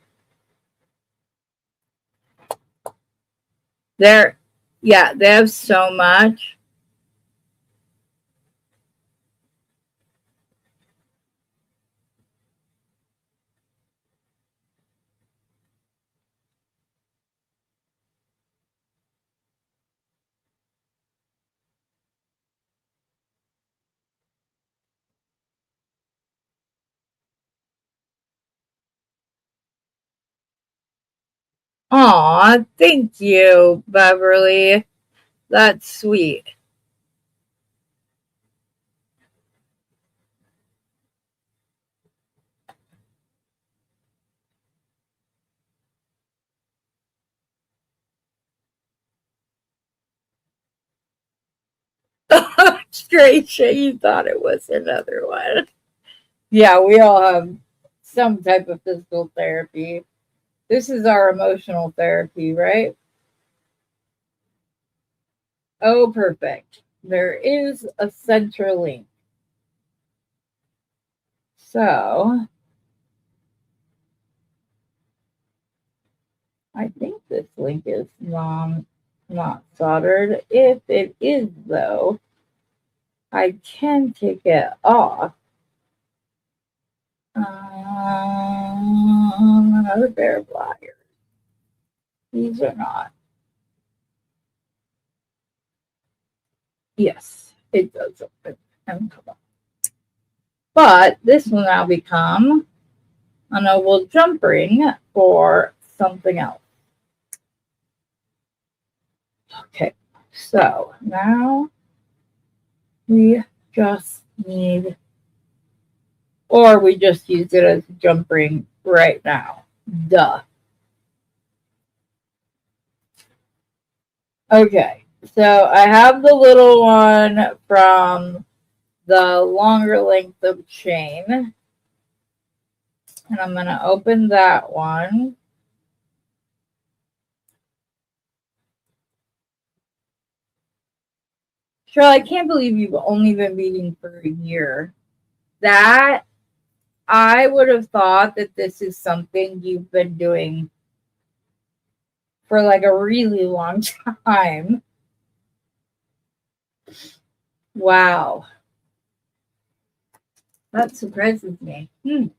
Yeah, they have so much. Aw, thank you, Beverly. That's sweet. Straight shit, you thought it was another one. Yeah, we all have some type of physical therapy. This is our emotional therapy, right? Oh, perfect. there is a center link. So I think this link is not soldered. If it is, though, I can take it off. Another pair of pliers. These are not. Yes, it does open and come up. But this will now become an oval jump ring for something else. Okay, so now we just need, or we just use it as a jump ring right now. Duh. Okay, so I have the little one from the longer length of chain, and I'm going to open that one. Cheryl, I can't believe you've only been beading for a year. That, I would have thought that this is something you've been doing for like a really long time. Wow. That surprises me. You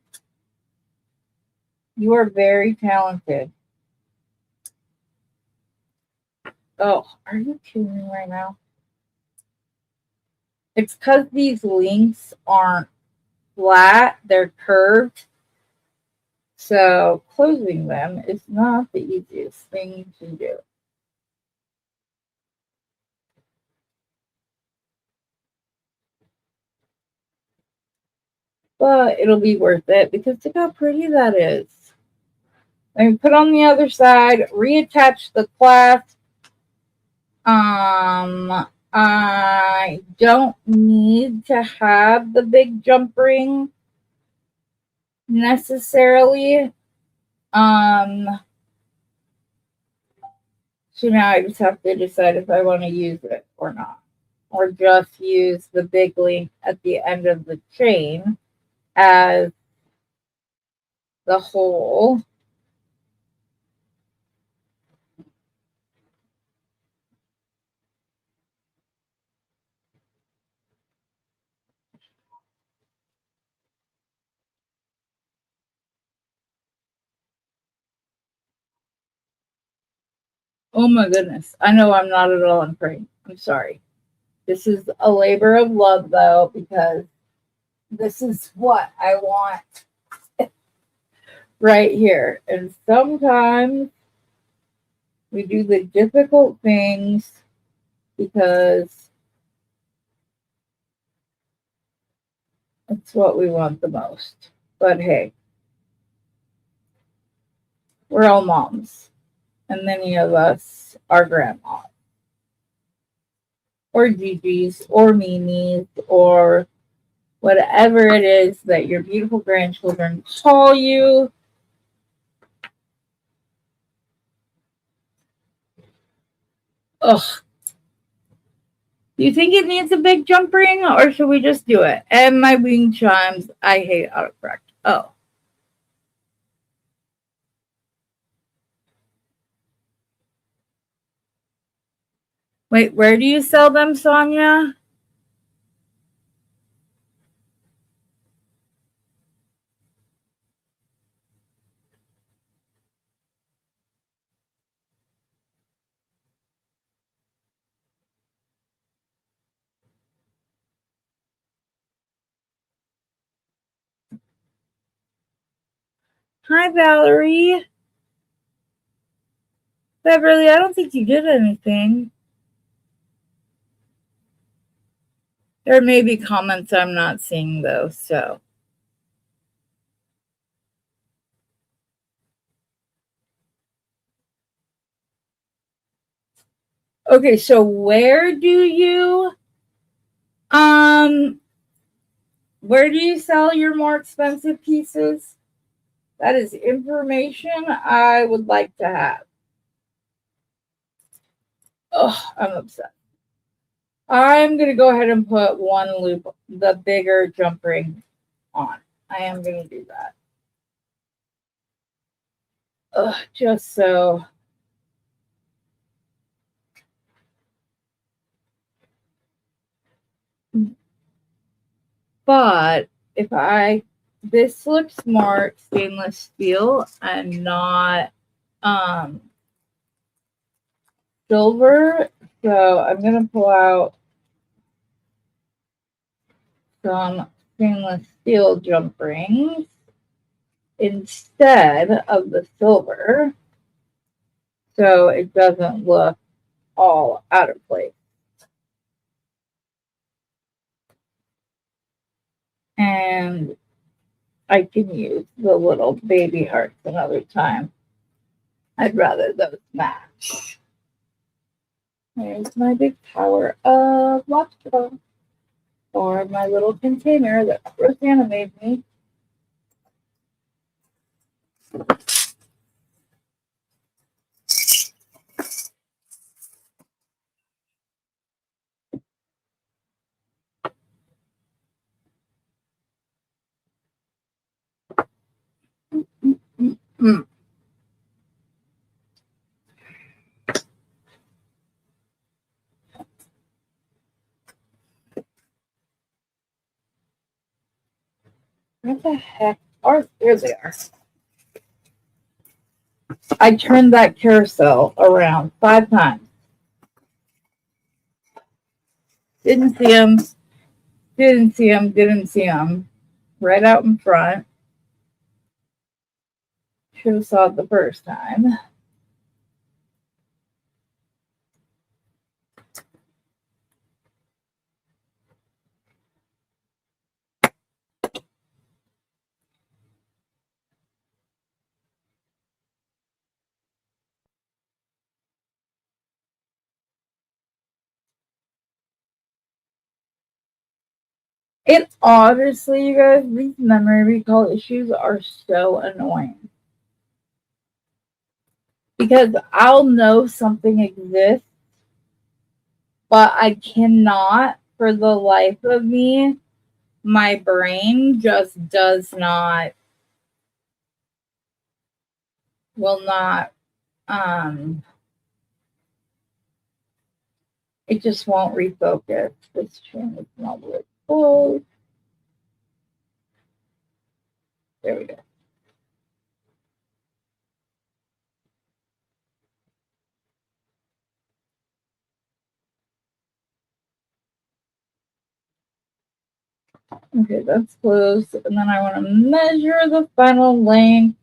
are very talented. Oh, are you kidding me right now? It's because these links aren't flat, they're curved. So closing them is not the easiest thing to do. But it'll be worth it because look how pretty that is. Let me put on the other side, reattach the clasp. I don't need to have the big jump ring necessarily. So now I just have to decide if I want to use it or not. Or just use the big link at the end of the chain as the hole. Oh my goodness. I know I'm not at all afraid. I'm sorry. This is a labor of love, though, because this is what I want right here. And sometimes we do the difficult things because it's what we want the most. But hey, we're all moms, and many of us are grandmas, or Gigi's, or Mimi's, or whatever it is that your beautiful grandchildren call you. Ugh. Do you think it needs a big jump ring, or should we just do it? And my wing chimes, I hate autocorrect. Oh. Wait, where do you sell them, Sonia? Hi, Valerie. Beverly, I don't think you did anything. There may be comments I'm not seeing, though, so. Okay, so where do you sell your more expensive pieces? That is information I would like to have. Oh, I'm upset. I'm going to go ahead and put one loop, the bigger jump ring, on. I am going to do that. Just so. But if this looks more stainless steel and not silver, so I'm going to pull out some stainless steel jump rings instead of the silver, so it doesn't look all out of place. And I can use the little baby hearts another time. I'd rather those match. There's my big tower of lobster, or my little container that Rosanna made me. Mm. Where the heck are there? They are. I turned that carousel around 5 times. Didn't see them. Didn't see them. Didn't see them. Right out in front. Should have saw it the first time. And honestly, you guys, these memory recall issues are so annoying. Because I'll know something exists, but I cannot, for the life of me, my brain just will not, it just won't refocus. This chain is not really closed. There we go. Okay, that's closed. And then I want to measure the final length.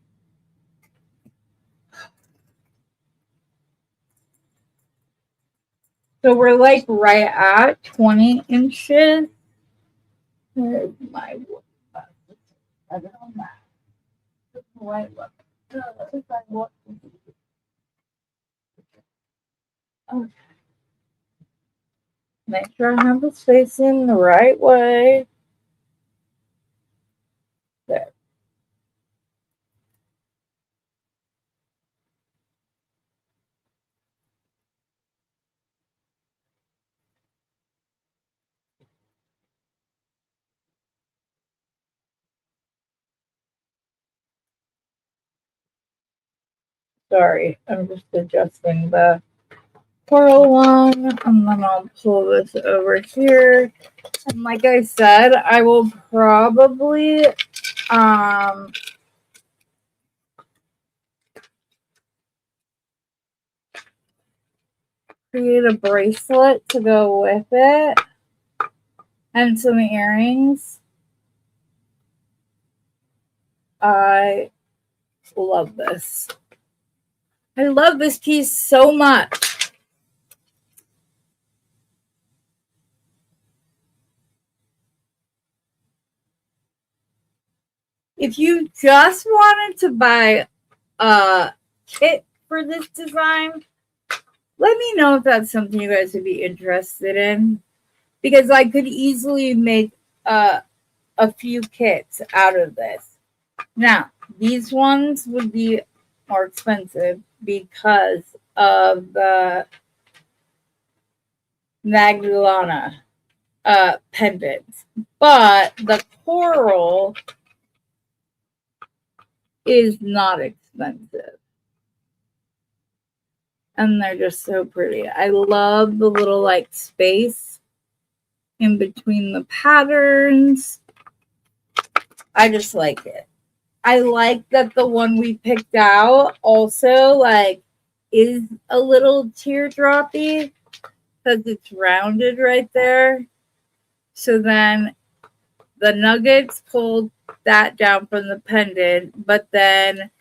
So we're like right at 20 inches. Where's my wood? I don't know. That's the white look. Okay. Make sure I have the spacing the right way. There. Sorry, I'm just adjusting the coral one, and then I'll pull this over here. And like I said, I will probably create a bracelet to go with it and some earrings. I love this. I love this piece so much. If you just wanted to buy a kit for this design, let me know if that's something you guys would be interested in, because I could easily make a few kits out of this. Now, these ones would be more expensive because of the Magdalena pendants, but the coral is not expensive. And they're just so pretty. I love the little like space in between the patterns. I just like it. I like that the one we picked out also like is a little teardroppy because it's rounded right there. So then the nuggets pulled that down from the pendant, but then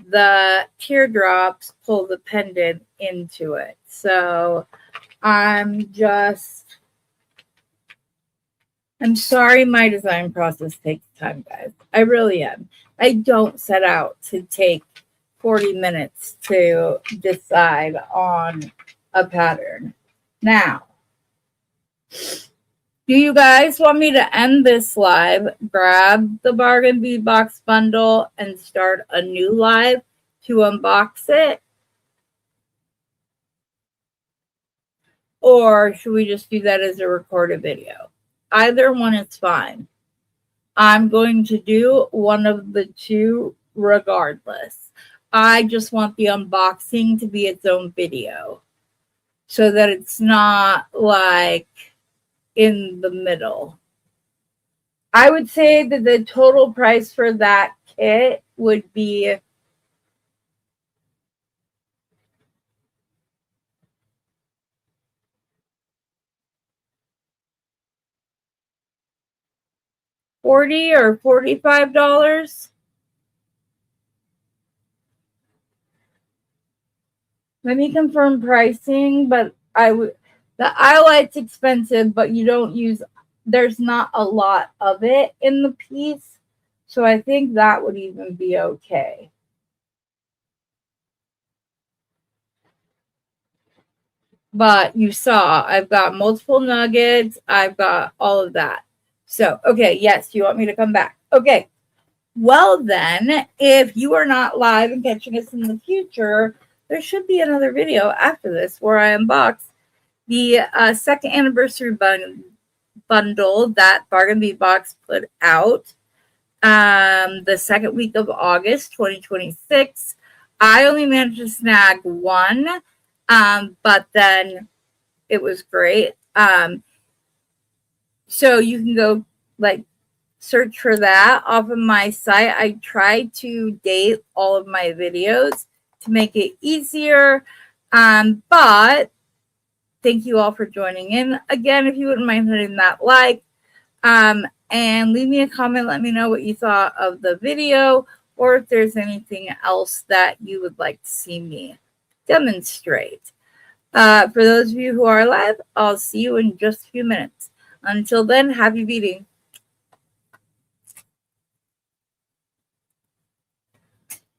the teardrops pull the pendant into it. So I'm sorry my design process takes time, guys. I really am. I don't set out to take 40 minutes to decide on a pattern. Now, do you guys want me to end this live, grab the Bargain Bead Box bundle, and start a new live to unbox it? Or should we just do that as a recorded video? Either one is fine. I'm going to do one of the two regardless. I just want the unboxing to be its own video so that it's not like in the middle. I would say that the total price for that kit would be $40 or $45. Let me confirm pricing, but the eyelight's expensive, but you don't use, there's not a lot of it in the piece. So I think that would even be okay. But you saw, I've got multiple nuggets. I've got all of that. So, okay, yes, you want me to come back? Okay. Well, then, if you are not live and catching us in the future, there should be another video after this where I unbox the second anniversary bundle that Bargain Bead Box put out the second week of August 2026. I only managed to snag one, but then it was great. So you can go like search for that off of my site. I try to date all of my videos to make it easier. But thank you all for joining in. Again, if you wouldn't mind hitting that like, and leave me a comment. Let me know what you thought of the video or if there's anything else that you would like to see me demonstrate. For those of you who are live, I'll see you in just a few minutes. Until then, happy beading.